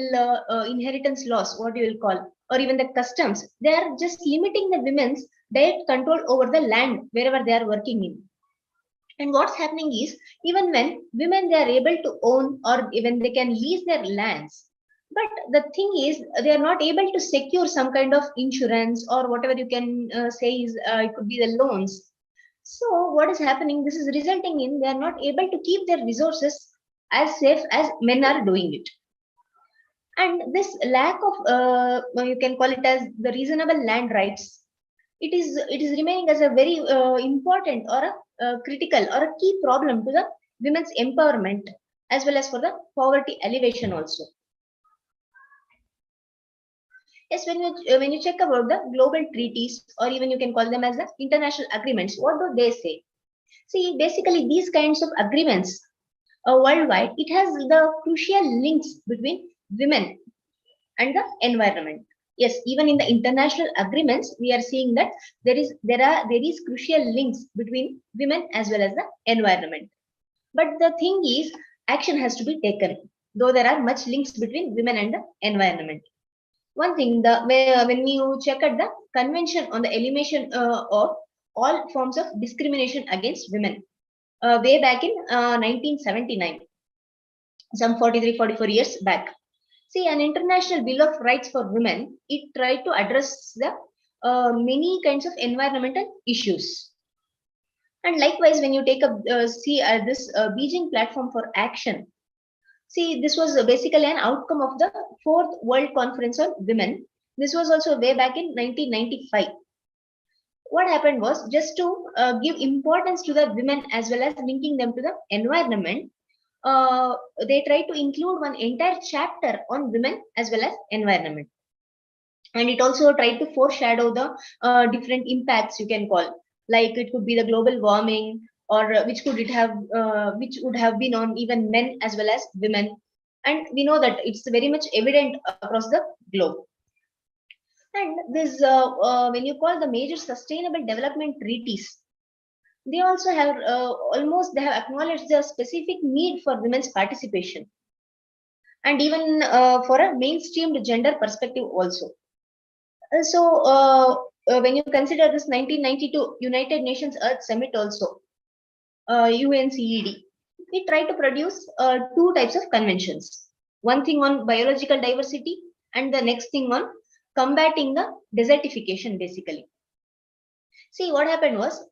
inheritance laws, what you will call, or even the customs, they are just limiting the women's direct control over the land wherever they are working in. And what's happening is, even when women, they are able to own, or even they can lease their lands, but the thing is they are not able to secure some kind of insurance, or whatever you can say is it could be the loans. So what is happening? This is resulting in they are not able to keep their resources as safe as men are doing it. And this lack of, you can call it as the reasonable land rights, it is remaining as a very important or a critical or a key problem to the women's empowerment, as well as for the poverty elevation also. Yes, when you check about the global treaties, or even you can call them as the international agreements, what do they say? See, basically these kinds of agreements worldwide, it has the crucial links between women and the environment. Yes, even in the international agreements, we are seeing that there is crucial links between women as well as the environment. But the thing is, action has to be taken, though there are much links between women and the environment. One thing, when you check at the Convention on the Elimination of All Forms of Discrimination Against Women, way back in 1979, some 43-44 years back. See, an international bill of rights for women, it tried to address the many kinds of environmental issues. And likewise, when you take up this Beijing platform for action, see, this was basically an outcome of the Fourth World Conference on Women. This was also way back in 1995. What happened was, just to give importance to the women as well as linking them to the environment, they tried to include one entire chapter on women as well as environment. And it also tried to foreshadow the different impacts, you can call, like it could be the global warming, or which would have been on even men as well as women. And we know that it's very much evident across the globe. And this, when you call the major sustainable development treaties, they also have they have acknowledged the specific need for women's participation, and even for a mainstreamed gender perspective also. When you consider this 1992 United Nations Earth Summit also, UNCED, it tried to produce two types of conventions. One thing on biological diversity, and the next thing on combating the desertification, basically. See, what happened was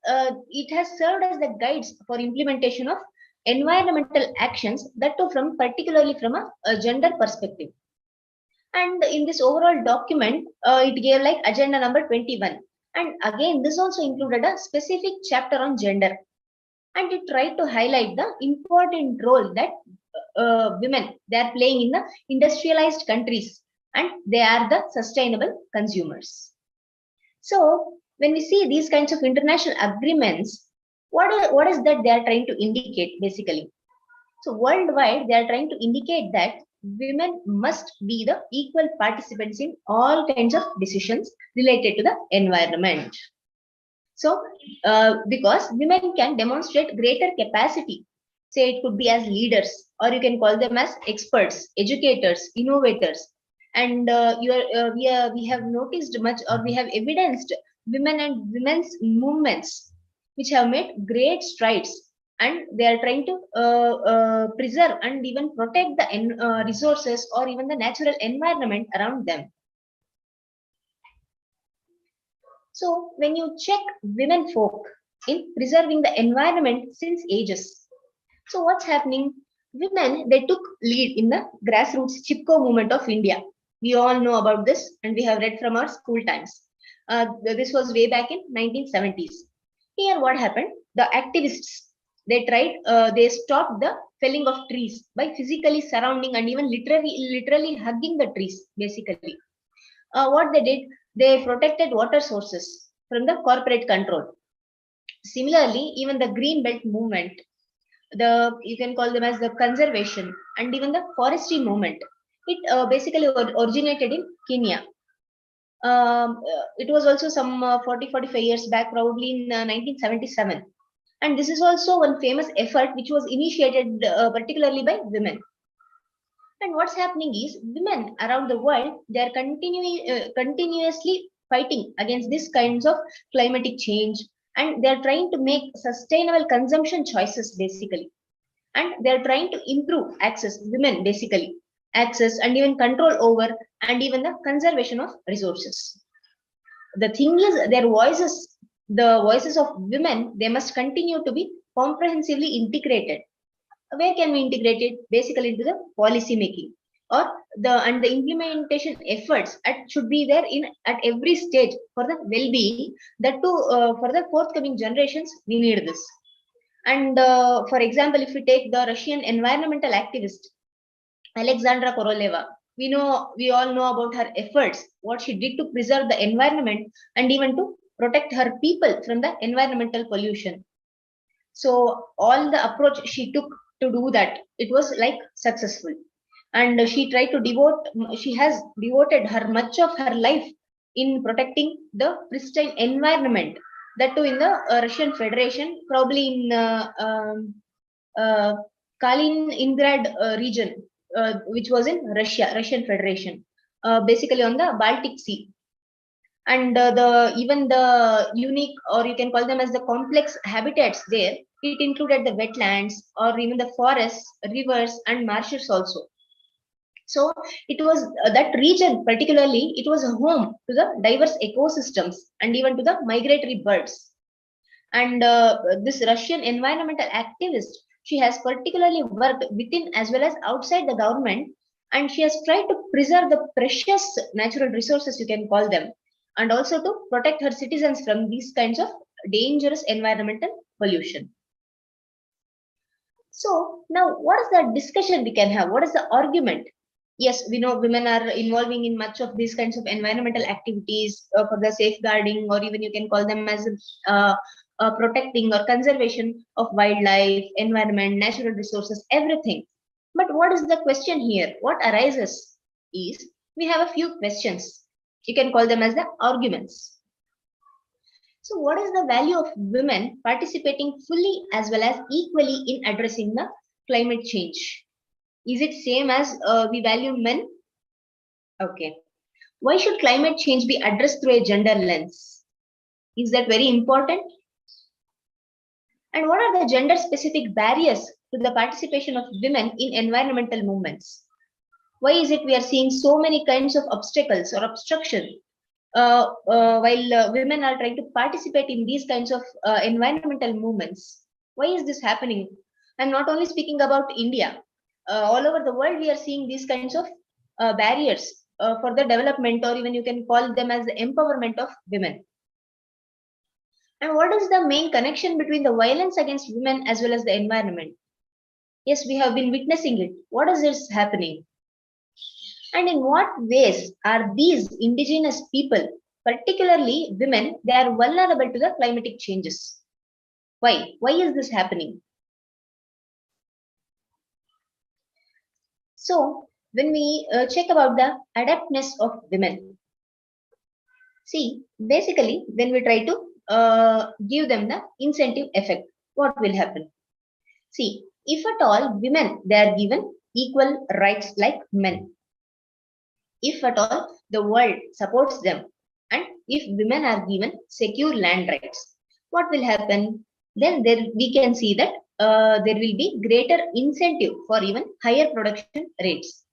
it has served as the guides for implementation of environmental actions, that too from particularly from a gender perspective. And in this overall document, it gave like agenda number 21. And again, this also included a specific chapter on gender. And it tried to highlight the important role that women they are playing in the industrialized countries, and they are the sustainable consumers. So when we see these kinds of international agreements, what is that they are trying to indicate basically? So worldwide, they are trying to indicate that women must be the equal participants in all kinds of decisions related to the environment. So, because women can demonstrate greater capacity, say it could be as leaders, or you can call them as experts, educators, innovators. And we have noticed much, or we have evidenced women and women's movements, which have made great strides, and they are trying to preserve and even protect the resources or even the natural environment around them. So when you check women folk in preserving the environment since ages, so what's happening? Women, they took lead in the grassroots Chipko movement of India. We all know about this and we have read from our school times. This was way back in 1970s. Here what happened? The activists, they stopped the felling of trees by physically surrounding and even literally hugging the trees, basically. What they did, they protected water sources from the corporate control. Similarly, even the green belt movement, you can call them as the conservation, and even the forestry movement, it basically originated in Kenya. It was also some 40-45 years back, probably in 1977. And this is also one famous effort which was initiated particularly by women. And what's happening is women around the world, they are continuously fighting against these kinds of climatic change, and they are trying to make sustainable consumption choices basically, and they are trying to improve access, women basically access and even control over and even the conservation of resources. The thing is, the voices of women, they must continue to be comprehensively integrated. Where can we integrate it? Basically into the policy making, or the implementation efforts should be there at every stage for the well-being. That too, for the forthcoming generations, we need this. And for example, if we take the Russian environmental activist Alexandra Koroleva, we all know about her efforts, what she did to preserve the environment and even to protect her people from the environmental pollution. So all the approach she took to do that, it was like successful. And she has devoted much of her life in protecting the pristine environment, that too in the Russian Federation, probably in Kaliningrad region, which was in Russian Federation, basically on the Baltic Sea. And even the unique, or you can call them as the complex habitats there, it included the wetlands or even the forests, rivers and marshes also. So it was that region particularly, it was a home to the diverse ecosystems and even to the migratory birds. And this Russian environmental activist, she has particularly worked within as well as outside the government, and she has tried to preserve the precious natural resources, you can call them, and also to protect her citizens from these kinds of dangerous environmental pollution. So now what is the discussion we can have? What is the argument? Yes, we know women are involving in much of these kinds of environmental activities for the safeguarding, or even you can call them as protecting or conservation of wildlife, environment, natural resources, everything. But what is the question here? What arises is, we have a few questions. You can call them as the arguments. So what is the value of women participating fully as well as equally in addressing the climate change? Is it same as we value men? Okay. Why should climate change be addressed through a gender lens? Is that very important? And what are the gender specific barriers to the participation of women in environmental movements? Why is it we are seeing so many kinds of obstacles or obstruction while women are trying to participate in these kinds of environmental movements. Why is this happening? I'm not only speaking about India. All over the world, we are seeing these kinds of barriers for the development, or even you can call them as the empowerment of women. And what is the main connection between the violence against women as well as the environment? Yes, we have been witnessing it. What is this happening? And in what ways are these indigenous people, particularly women, they are vulnerable to the climatic changes? Why? Why is this happening? So, when we check about the adaptness of women, see, basically, when we try to give them the incentive effect, what will happen? See, if at all women, they are given equal rights like men, if at all the world supports them, and if women are given secure land rights, what will happen? Then there we can see that there will be greater incentive for even higher production rates.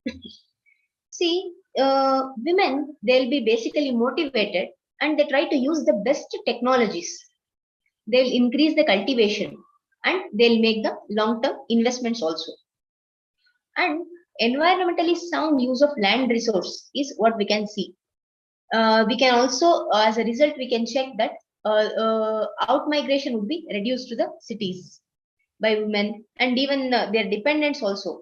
See, women, they'll be basically motivated and they try to use the best technologies. They'll increase the cultivation and they'll make the long-term investments also. And environmentally sound use of land resource is what we can see. We can also, as a result, we can check that out migration would be reduced to the cities by women and even their dependents also.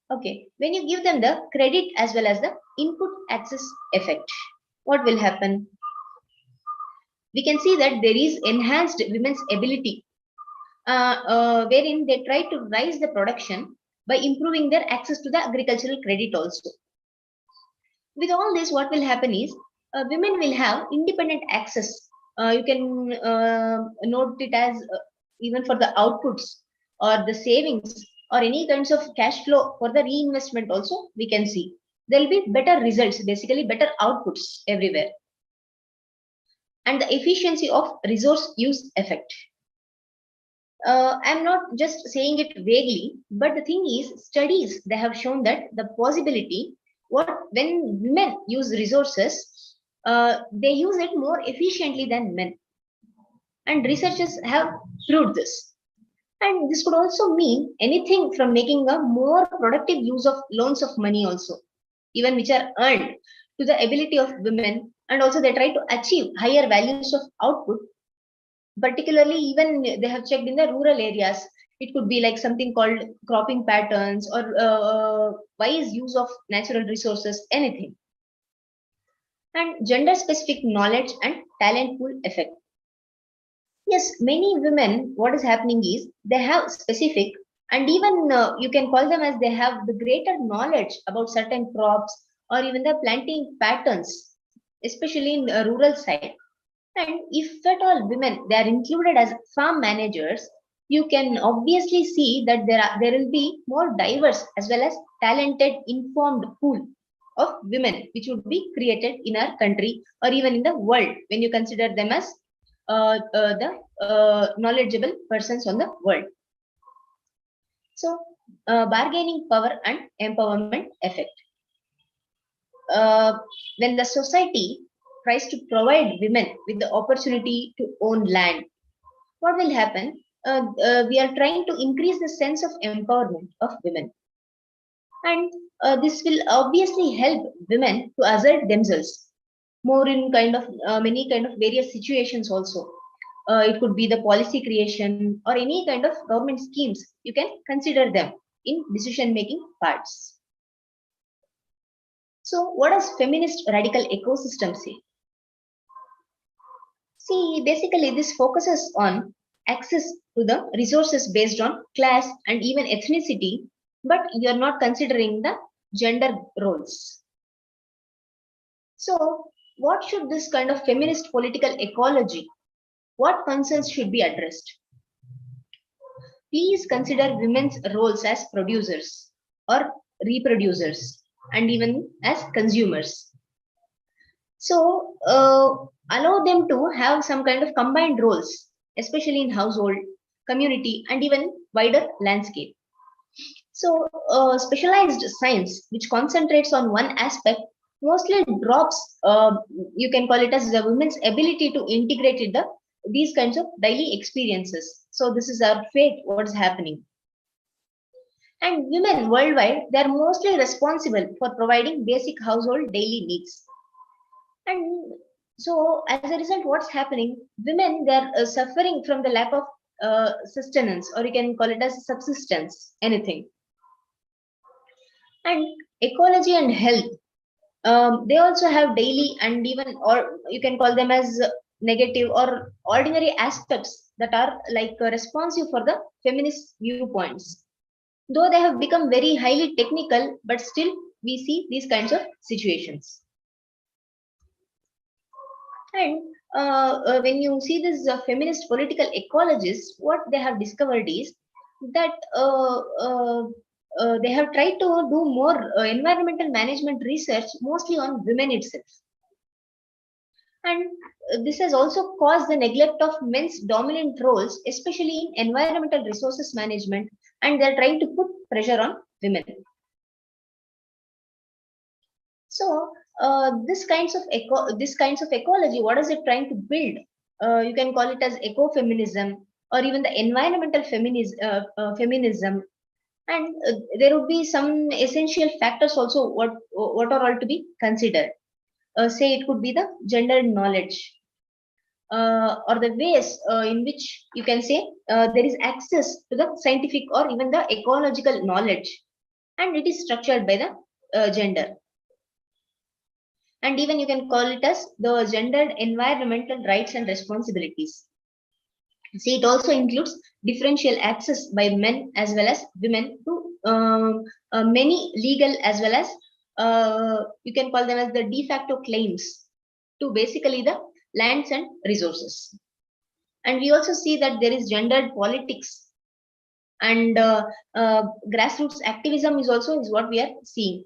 Okay, when you give them the credit as well as the input access effect, what will happen? We can see that there is enhanced women's ability, wherein they try to rise the production by improving their access to the agricultural credit also. With all this, what will happen is women will have independent access. You can note it as even for the outputs or the savings or any kinds of cash flow for the reinvestment also, we can see. There will be better results, basically better outputs everywhere. And the efficiency of resource use effect. I'm not just saying it vaguely, but the thing is, studies, they have shown that the possibility, when women use resources, they use it more efficiently than men. And researchers have proved this. And this could also mean anything from making a more productive use of loans of money also, even which are earned to the ability of women, and also they try to achieve higher values of output. Particularly, even they have checked in the rural areas, it could be like something called cropping patterns or wise use of natural resources, anything. And gender specific knowledge and talent pool effect. Yes, many women, what is happening is they have specific, and even you can call them as they have the greater knowledge about certain crops or even the planting patterns, especially in the rural side. And if at all women, they are included as farm managers, you can obviously see that there will be more diverse as well as talented, informed pool of women which would be created in our country or even in the world when you consider them as the knowledgeable persons on the world. So, bargaining power and empowerment effect. When the society tries to provide women with the opportunity to own land, what will happen? We are trying to increase the sense of empowerment of women. And this will obviously help women to assert themselves more in kind of many kind of various situations also. It could be the policy creation or any kind of government schemes. You can consider them in decision making parts. So what does feminist radical ecosystem say? See, basically this focuses on access to the resources based on class and even ethnicity, but you're not considering the gender roles. So what should this kind of feminist political ecology, what concerns should be addressed? Please consider women's roles as producers or reproducers and even as consumers. So allow them to have some kind of combined roles, especially in household, community, and even wider landscape. So specialized science, which concentrates on one aspect, mostly drops, you can call it as the women's ability to integrate these kinds of daily experiences. So this is our fate, what's happening. And women worldwide, they are mostly responsible for providing basic household daily needs. And so as a result, what's happening? Women, they are suffering from the lack of sustenance, or you can call it as subsistence, anything. And ecology and health, they also have daily and even, or you can call them as negative or ordinary aspects that are like responsive for the feminist viewpoints. Though they have become very highly technical, but still we see these kinds of situations. And when you see this feminist political ecologists, what they have discovered is that they have tried to do more environmental management research mostly on women itself. And this has also caused the neglect of men's dominant roles, especially in environmental resources management, and they're trying to put pressure on women. So this kinds of ecology, what is it trying to build? You can call it as ecofeminism or even the environmental feminism. And there would be some essential factors also what are all to be considered. Say it could be the gender knowledge, or the ways in which you can say there is access to the scientific or even the ecological knowledge, and it is structured by the gender. And even you can call it as the gendered environmental rights and responsibilities. See, it also includes differential access by men as well as women to many legal as well as you can call them as the de facto claims to basically the lands and resources. And we also see that there is gendered politics, and grassroots activism is what we are seeing.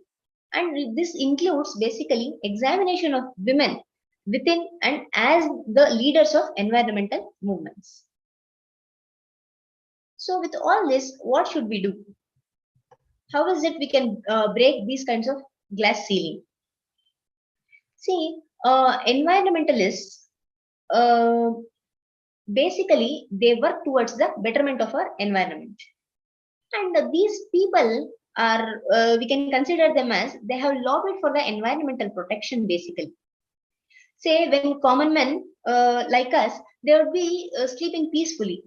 And this includes basically examination of women within and as the leaders of environmental movements. So with all this, what should we do? How is it we can break these kinds of glass ceiling? See, environmentalists, basically they work towards the betterment of our environment. And these people are, we can consider them as they have lobbied for the environmental protection basically. Say when common men like us, they would be sleeping peacefully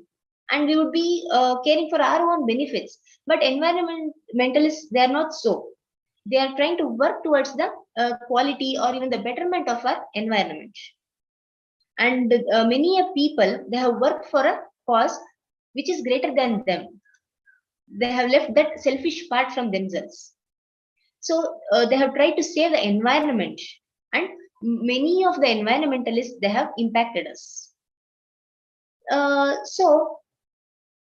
and we would be caring for our own benefits. But environmentalists, they are not so. They are trying to work towards the quality or even the betterment of our environment. And many people, they have worked for a cause which is greater than them. They have left that selfish part from themselves. So they have tried to save the environment, and many of the environmentalists, they have impacted us. So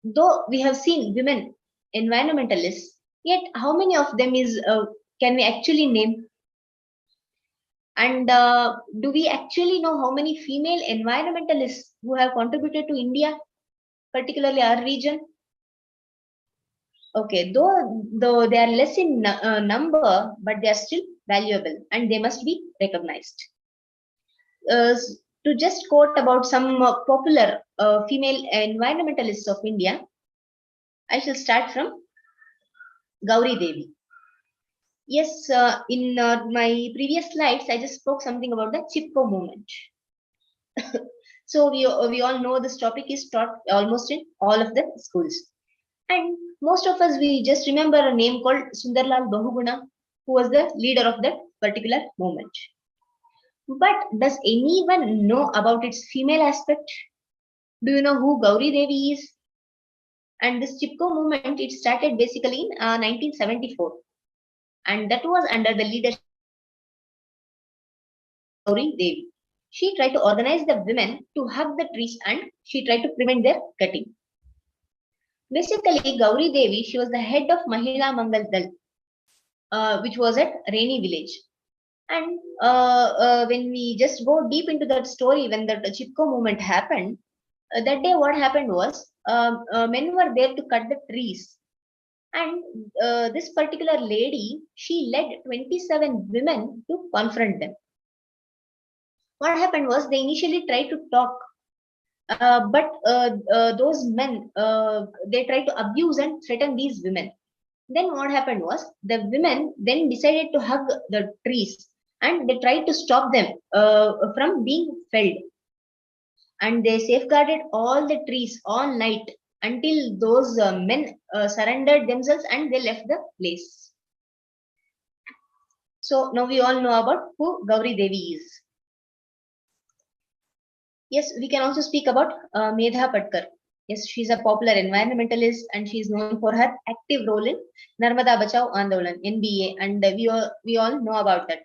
though we have seen women environmentalists, yet how many of them is can we actually name? And do we actually know how many female environmentalists who have contributed to India, particularly our region? Okay, though they are less in number, but they are still valuable and they must be recognized. To just quote about some popular female environmentalists of India, I shall start from Gauri Devi. Yes, in my previous slides, I just spoke something about the Chipko movement. So we all know this topic is taught almost in all of the schools. And most of us, we just remember a name called Sundarlal Bahuguna, who was the leader of that particular movement. But does anyone know about its female aspect? Do you know who Gauri Devi is? And this Chipko movement, it started basically in 1974. And that was under the leadership of Gauri Devi. She tried to organize the women to hug the trees and she tried to prevent their cutting. Basically, Gauri Devi, she was the head of Mahila Mangal Dal, which was at Raini village. And when we just go deep into that story, when the Chipko movement happened, that day what happened was men were there to cut the trees. And this particular lady, she led 27 women to confront them. What happened was they initially tried to talk, but those men, they tried to abuse and threaten these women. Then what happened was the women then decided to hug the trees and they tried to stop them from being felled. And they safeguarded all the trees all night until those men surrendered themselves and they left the place. So now we all know about who Gauri Devi is. Yes, we can also speak about Medha Patkar. Yes, she's a popular environmentalist and she's known for her active role in Narmada Bachao Andolan, NBA, and we all know about that.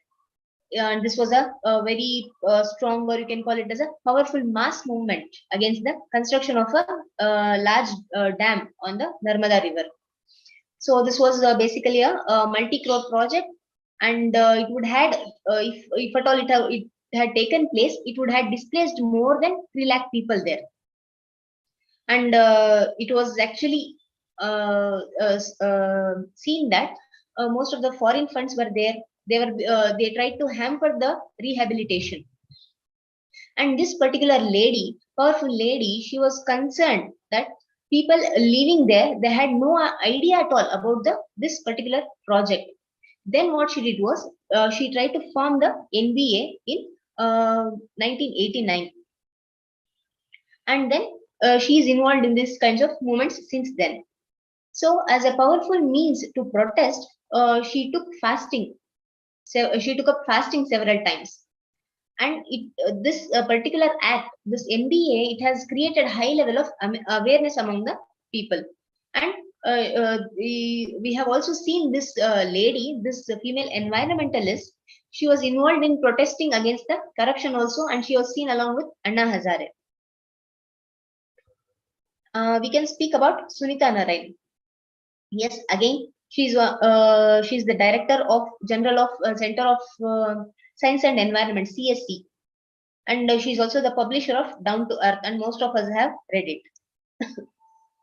And this was a very strong, or you can call it as a powerful mass movement against the construction of a large dam on the Narmada River. So this was basically a multi-crore project, and it would had, if at all it had taken place, it would have displaced more than 3 lakh people there. And it was actually seen that most of the foreign funds were there. They tried to hamper the rehabilitation. And this particular lady, powerful lady, she was concerned that people living there, they had no idea at all about this particular project. Then what she did was she tried to form the NBA in 1989, and then she is involved in these kinds of movements since then. So as a powerful means to protest, she took fasting. So she took up fasting several times, and this particular act, this NBA, it has created high level of awareness among the people. And we have also seen this lady, this female environmentalist. She was involved in protesting against the corruption also, and she was seen along with Anna Hazare. We can speak about Sunita Narayan. Yes, again, she's the director of general of Center of Science and Environment, CSE, and she's also the publisher of Down to Earth, and most of us have read it.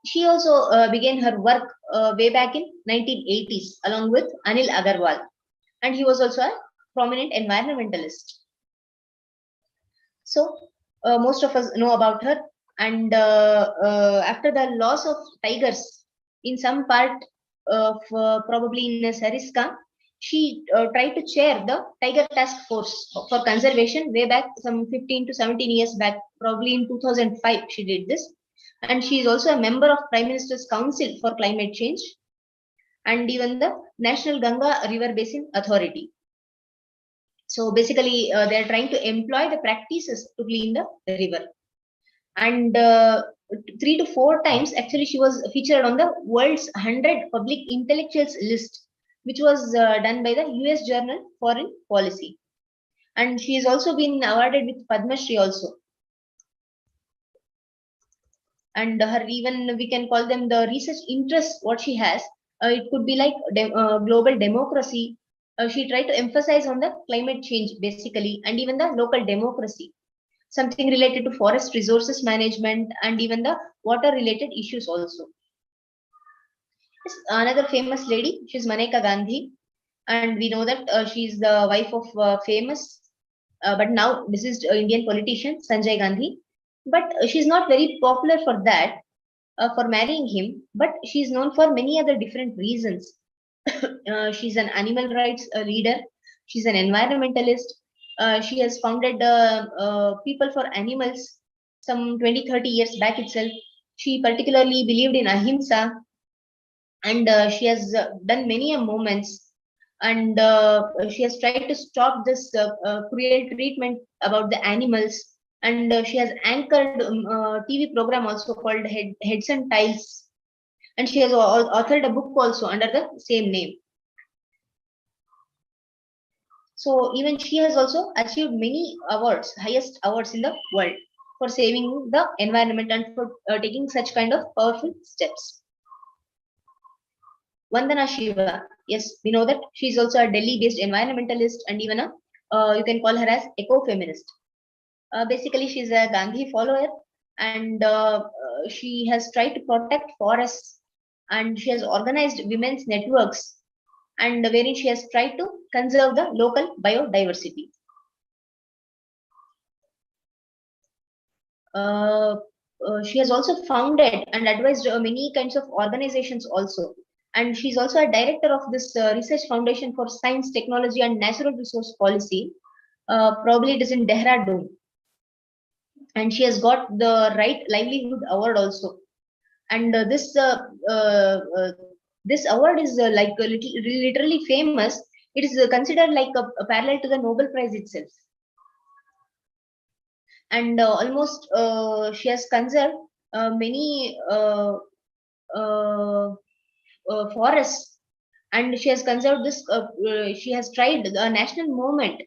She also began her work way back in 1980s along with Anil Agarwal, and he was also a prominent environmentalist. So most of us know about her, and after the loss of tigers in some part of probably in Sariska, she tried to chair the Tiger Task Force for Conservation way back some 15 to 17 years back, probably in 2005 she did this. And she is also a member of Prime Minister's Council for Climate Change and even the National Ganga River Basin Authority. So basically they are trying to employ the practices to clean the river. And 3 to 4 times actually she was featured on the world's 100 public intellectuals list, which was done by the US journal Foreign Policy. And she has also been awarded with Padma Shri also. And her, even we can call them the research interests what she has, it could be like global democracy. She tried to emphasize on the climate change basically, and even the local democracy, something related to forest resources management, and even the water related issues also. Yes, another famous lady, she's Manika Gandhi, and we know that she's the wife of famous but now deceased Indian politician Sanjay Gandhi. But she's not very popular for that, for marrying him, but she's known for many other different reasons. She's an animal rights leader, she's an environmentalist, she has founded People for Animals some 20-30 years back itself. She particularly believed in ahimsa, and she has done many moments, and she has tried to stop this cruel treatment about the animals. And she has anchored TV program also called Heads and Tiles, and she has authored a book also under the same name. So even she has also achieved many awards, highest awards in the world, for saving the environment and for taking such kind of powerful steps. Vandana Shiva, yes, we know that she is also a Delhi-based environmentalist and even a you can call her as eco-feminist. Basically, she's a Gandhi follower, and she has tried to protect forests and she has organized women's networks, and wherein she has tried to conserve the local biodiversity. She has also founded and advised many kinds of organizations also. And she's also a director of this Research Foundation for Science, Technology and Natural Resource Policy. Probably it is in Dehradun. And she has got the Right Livelihood Award also. And this award is literally famous. It is considered like a parallel to the Nobel Prize itself. And almost she has conserved many forests, and she has conserved this. She has tried a national movement.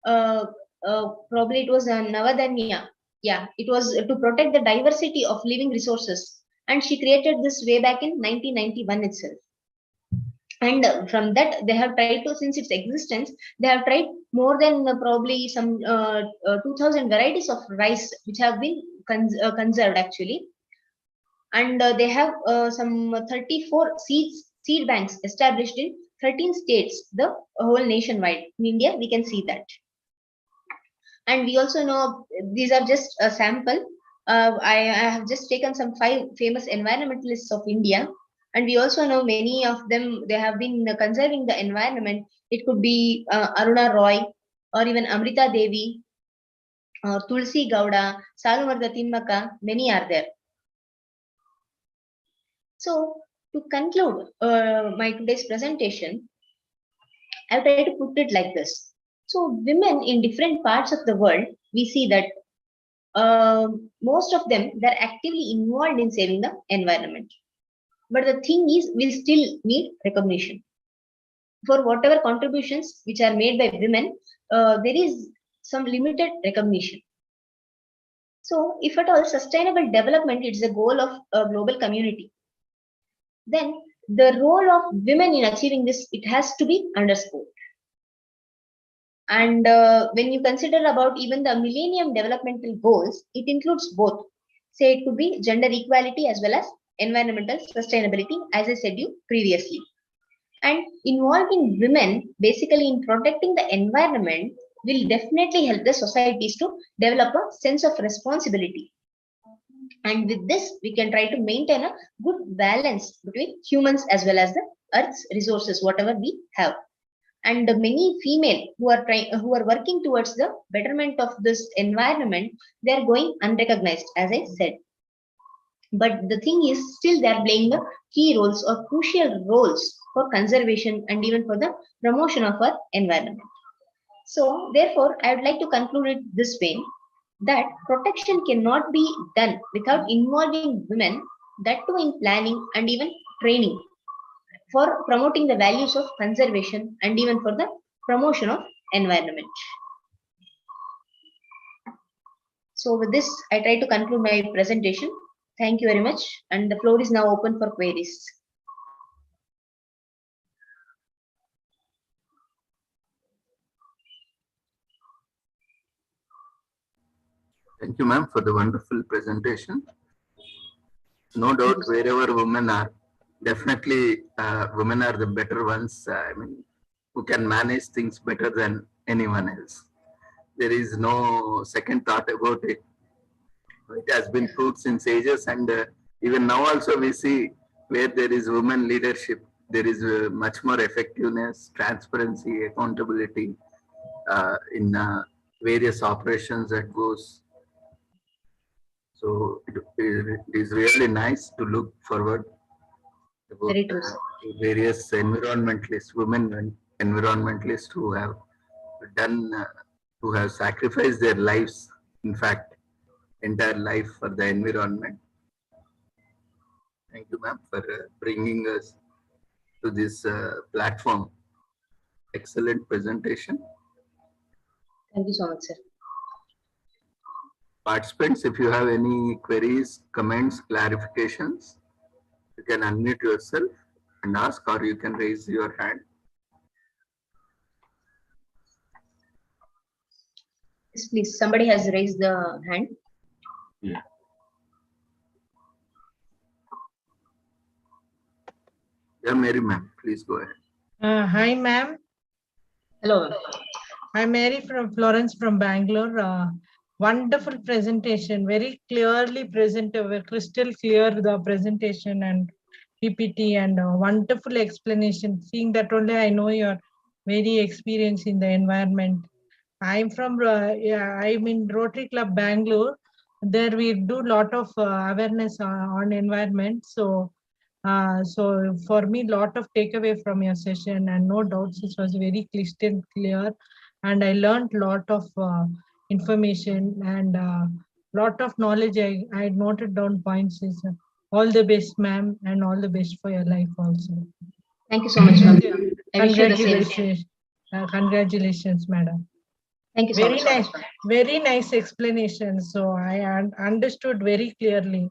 Probably it was Navadanya. Yeah, it was to protect the diversity of living resources, and she created this way back in 1991 itself. And from that they have tried to, since its existence, they have tried more than probably some 2000 varieties of rice which have been conserved actually. And they have some 34 seed banks established in 13 states, the whole nationwide. In India we can see that. And we also know these are just a sample. I have just taken some 5 famous environmentalists of India, and we also know many of them, they have been conserving the environment. It could be Aruna Roy, or even Amrita Devi, or Tulsi Gowda, Salumartha Timmaka, many are there. So to conclude my today's presentation, I'll try to put it like this. So women in different parts of the world, we see that most of them, they're actively involved in saving the environment. But the thing is, we still need recognition. For whatever contributions which are made by women, there is some limited recognition. So if at all sustainable development is the goal of a global community, then the role of women in achieving this, it has to be underscored. And when you consider about even the Millennium Developmental Goals, it includes both. Say it could be gender equality as well as environmental sustainability, as I said you previously. And involving women basically in protecting the environment will definitely help the societies to develop a sense of responsibility. And with this, we can try to maintain a good balance between humans as well as the Earth's resources, whatever we have. And the many female who are working towards the betterment of this environment, they are going unrecognized, as I said. But the thing is, still they are playing the key roles or crucial roles for conservation and even for the promotion of our environment. So therefore, I would like to conclude it this way, that protection cannot be done without involving women, that too in planning and even training, for promoting the values of conservation and even for the promotion of environment. So with this, I try to conclude my presentation. Thank you very much. And the floor is now open for queries. Thank you, ma'am, for the wonderful presentation. No doubt, wherever women are, definitely women are the better ones. I mean, who can manage things better than anyone else. There is no second thought about it. It has been proved since ages, and even now also we see where there is women leadership, there is much more effectiveness, transparency, accountability in various operations that goes. So it is really nice to look forward about various environmentalists, women environmentalists who have done, who have sacrificed their lives, in fact, entire life for the environment. Thank you, ma'am, for bringing us to this platform. Excellent presentation. Thank you so much, sir. Participants, if you have any queries, comments, clarifications, you can unmute yourself and ask, or you can raise your hand. Yes, please. Somebody has raised the hand. Yeah. Yeah, Mary ma'am, please go ahead. Hi, ma'am. Hello, ma'am. I'm Mary from Florence from Bangalore. Wonderful presentation, very clearly presented, crystal clear the presentation and PPT, and wonderful explanation. Seeing that only I know you're very experienced in the environment. I'm in Rotary Club Bangalore. There we do lot of awareness on environment. So for me, lot of takeaway from your session, and no doubts, it was very crystal clear, and I learned lot of information, and lot of knowledge. I noted down points. Is all the best, ma'am, and all the best for your life also. Thank you so much, ma'am. I wish you the same. Congratulations, congratulations, madam. Thank you so Very much. nice, very nice explanation. So I understood very clearly.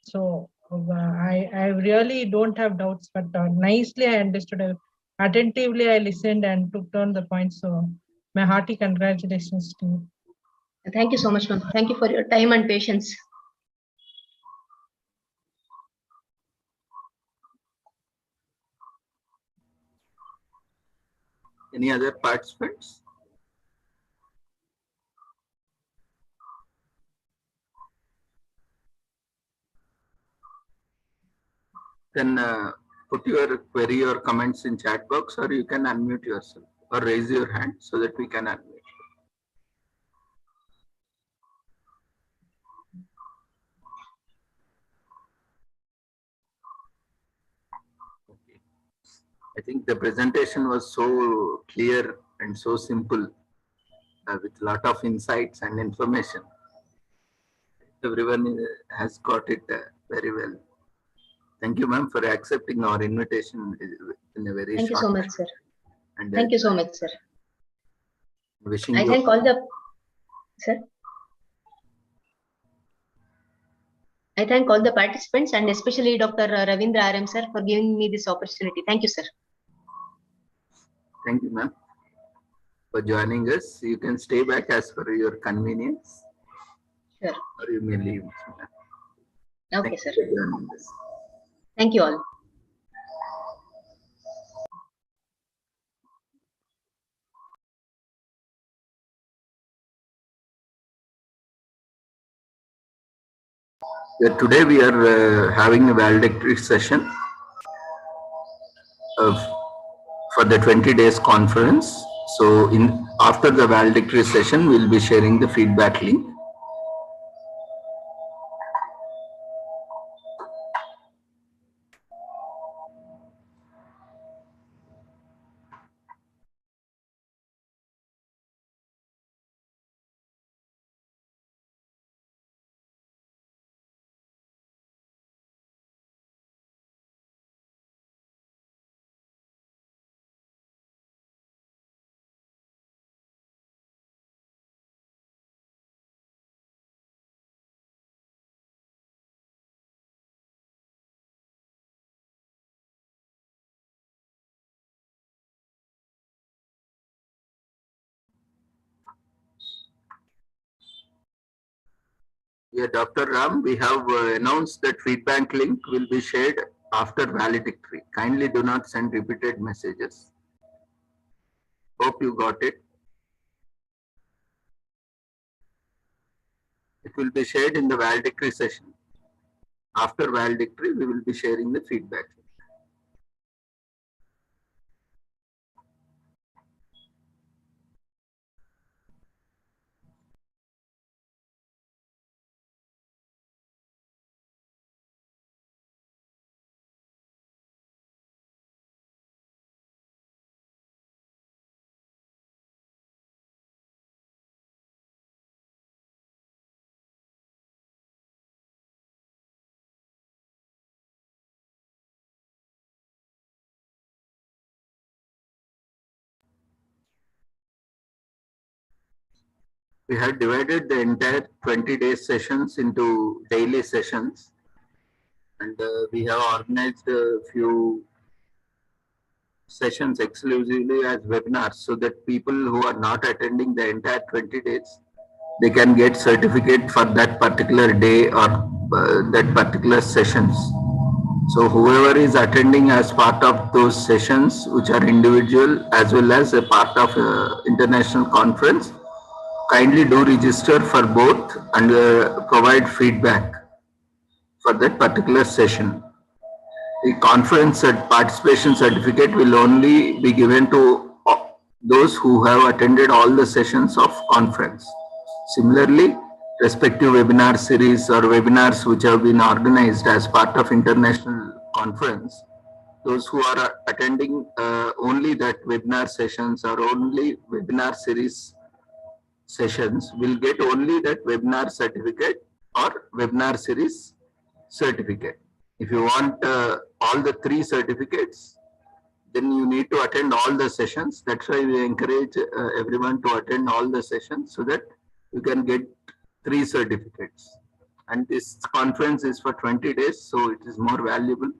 So I really don't have doubts, but nicely I understood. Attentively I listened and took down the points. So my hearty congratulations to you. Thank you so much, ma'am. Thank you for your time and patience. Any other participants? Then put your query or comments in chat box, or you can unmute yourself or raise your hand so that we can unmute. Okay. I think the presentation was so clear and so simple with a lot of insights and information. Everyone has got it very well. Thank you, ma'am, for accepting our invitation in a very Thank you short so time. much, sir. And Thank you so much, sir. Wishing I you thank all the sir. I thank all the participants and especially Dr. Ravindra RM sir for giving me this opportunity. Thank you, sir. Thank you, ma'am, for joining us. You can stay back as per your convenience. Sure. Or you may leave. Okay, sir. For joining us. Thank you all. Today we are having a valedictory session for the 20 days conference. So after the valedictory session, we'll be sharing the feedback link. Yeah, Dr. Ram, we have announced that feedback link will be shared after valedictory. Kindly do not send repeated messages. Hope you got it. It will be shared in the valedictory session. After valedictory, we will be sharing the feedback. We had divided the entire 20 days sessions into daily sessions, and we have organized a few sessions exclusively as webinars so that people who are not attending the entire 20 days, they can get certificate for that particular day or that particular sessions. So whoever is attending as part of those sessions, which are individual as well as a part of international conference, kindly do register for both and provide feedback for that particular session. The conference participation certificate will only be given to those who have attended all the sessions of conference. Similarly, respective webinar series or webinars which have been organized as part of international conference, those who are attending only that webinar sessions or only webinar series sessions will get only that webinar certificate or webinar series certificate. If you want all the three certificates, then you need to attend all the sessions. That's why we encourage everyone to attend all the sessions so that you can get three certificates. And this conference is for 20 days, so it is more valuable.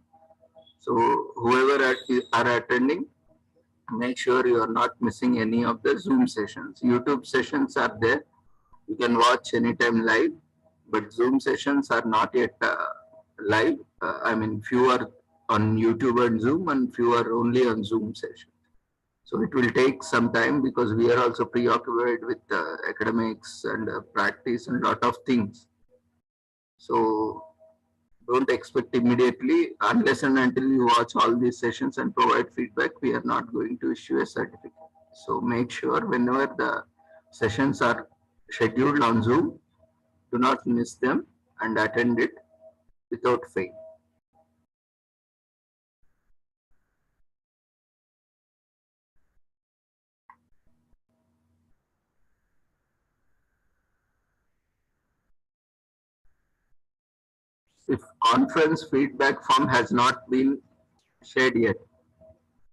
So whoever are attending, make sure you are not missing any of the Zoom sessions. YouTube sessions are there. You can watch anytime live, but Zoom sessions are not yet live. I mean, few are on YouTube and Zoom and few are only on Zoom sessions. So it will take some time because we are also preoccupied with academics and practice and lot of things. So don't expect immediately unless and until you watch all these sessions and provide feedback, we are not going to issue a certificate. So make sure whenever the sessions are scheduled on Zoom, do not miss them and attend it without fail. If conference feedback form has not been shared yet,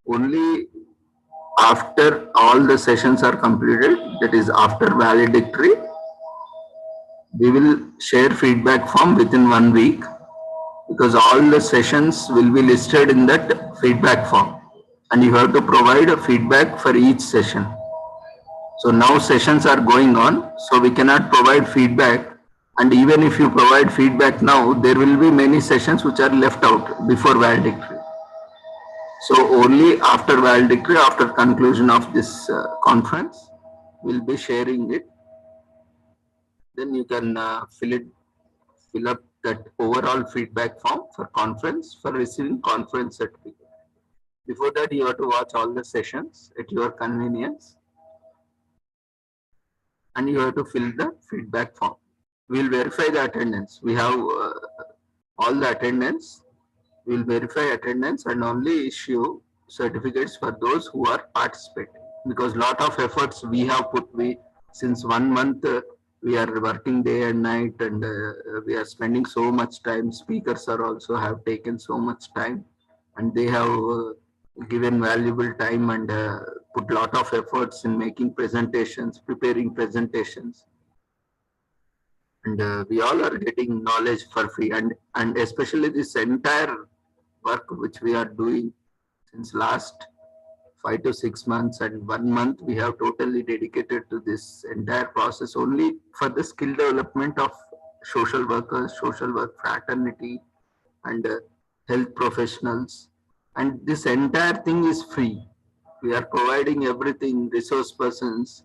only after all the sessions are completed, that is after valedictory, we will share feedback form within 1 week because all the sessions will be listed in that feedback form and you have to provide a feedback for each session. So now sessions are going on, so we cannot provide feedback. And even if you provide feedback now, there will be many sessions which are left out before valedictory. So only after valedictory, after conclusion of this conference, we'll be sharing it. Then you can fill up that overall feedback form for conference for receiving conference certificate. Before that, you have to watch all the sessions at your convenience and you have to fill the feedback form. We'll verify the attendance. We have all the attendance. We'll verify attendance and only issue certificates for those who are participating. Because lot of efforts we have put. Since 1 month we are working day and night, and we are spending so much time. Speakers are also have taken so much time, and they have given valuable time and put lot of efforts in making presentations, preparing presentations. And we all are getting knowledge for free, and especially this entire work which we are doing since last 5 to 6 months and 1 month, we have totally dedicated to this entire process only for the skill development of social workers, social work fraternity, and health professionals. And this entire thing is free. We are providing everything. Resource persons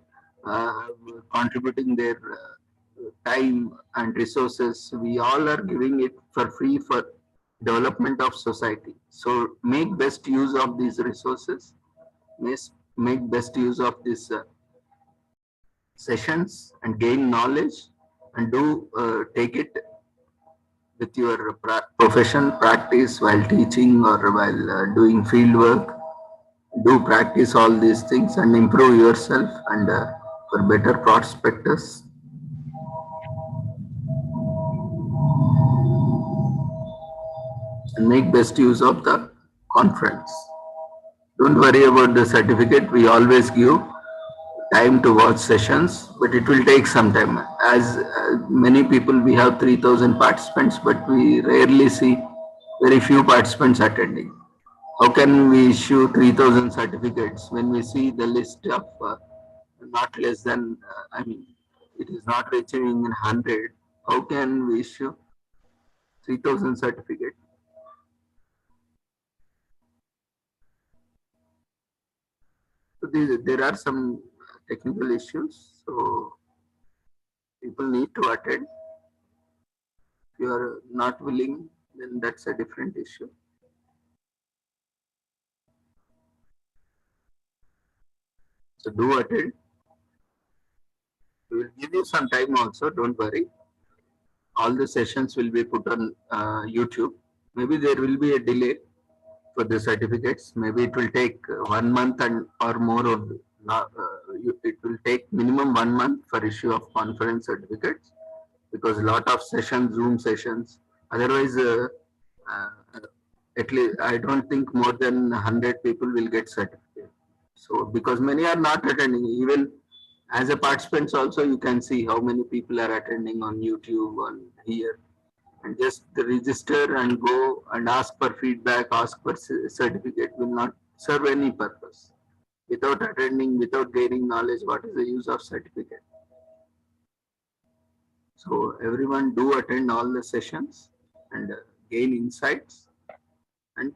contributing their time and resources. We all are giving it for free for development of society. So make best use of these resources. Make best use of these sessions and gain knowledge, and do take it with your profession practice while teaching or while doing field work. Do practice all these things and improve yourself and for better prospectus. And make best use of the conference. Don't worry about the certificate. We always give time to watch sessions, but it will take some time. As many people, we have 3,000 participants, but we rarely see very few participants attending. How can we issue 3,000 certificates when we see the list of not less than, it is not reaching in 100. How can we issue 3,000 certificates? So there are some technical issues, so people need to attend. If you are not willing, then that's a different issue. So do attend. We will give you some time also, don't worry. All the sessions will be put on YouTube. Maybe there will be a delay for the certificates. Maybe it will take 1 month and or more only. It will take minimum 1 month for issue of conference certificates, because a lot of sessions, Zoom sessions. Otherwise, uh, at least I don't think more than 100 people will get certificate. So because many are not attending, even as a participants also you can see how many people are attending on YouTube, on here, and just register and go and ask for feedback, ask for certificate will not serve any purpose. Without attending, without gaining knowledge, what is the use of certificate? So everyone do attend all the sessions and gain insights and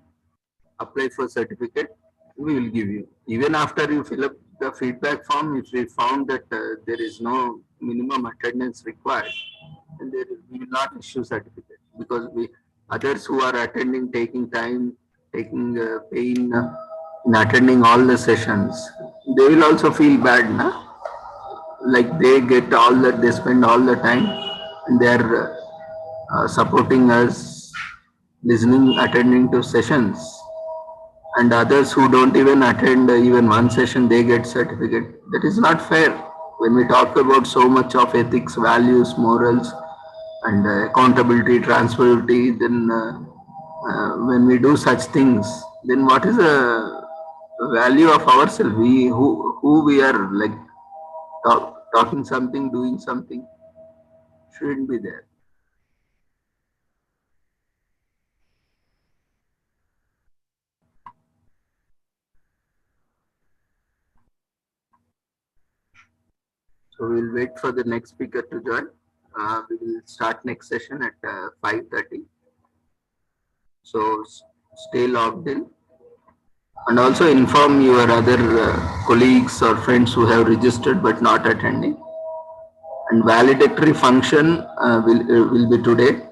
apply for certificate. We will give you. Even after you fill up the feedback form, if we found that there is no minimum attendance required, then we will not issue certificate, because we others who are attending, taking time, taking pain in attending all the sessions, they will also feel bad, na? Like they get all that, they spend all the time, and they are supporting us, listening, attending to sessions, and others who don't even attend even one session, they get certificate. That is not fair. When we talk about so much of ethics, values, morals, and accountability, transparency, then when we do such things, then what is the value of ourselves? We who we are, like talking something, doing something, shouldn't be there. So we'll wait for the next speaker to join. We will start next session at 5:30. So stay logged in, and also inform your other colleagues or friends who have registered but not attending. And valedictory function will be today,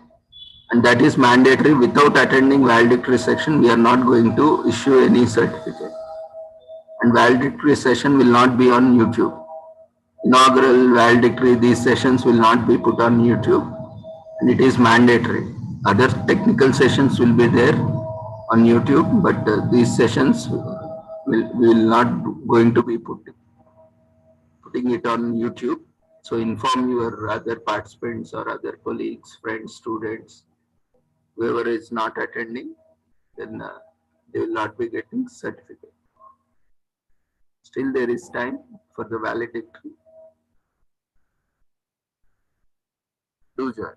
and that is mandatory. Without attending valedictory section, we are not going to issue any certificate. And valedictory session will not be on YouTube. Inaugural, valedictory, these sessions will not be put on YouTube, and it is mandatory. Other technical sessions will be there on YouTube, but these sessions will not going to be putting it on YouTube. So inform your other participants or other colleagues, friends, students, whoever is not attending, then they will not be getting certificate. Still there is time for the valedictory. Do join.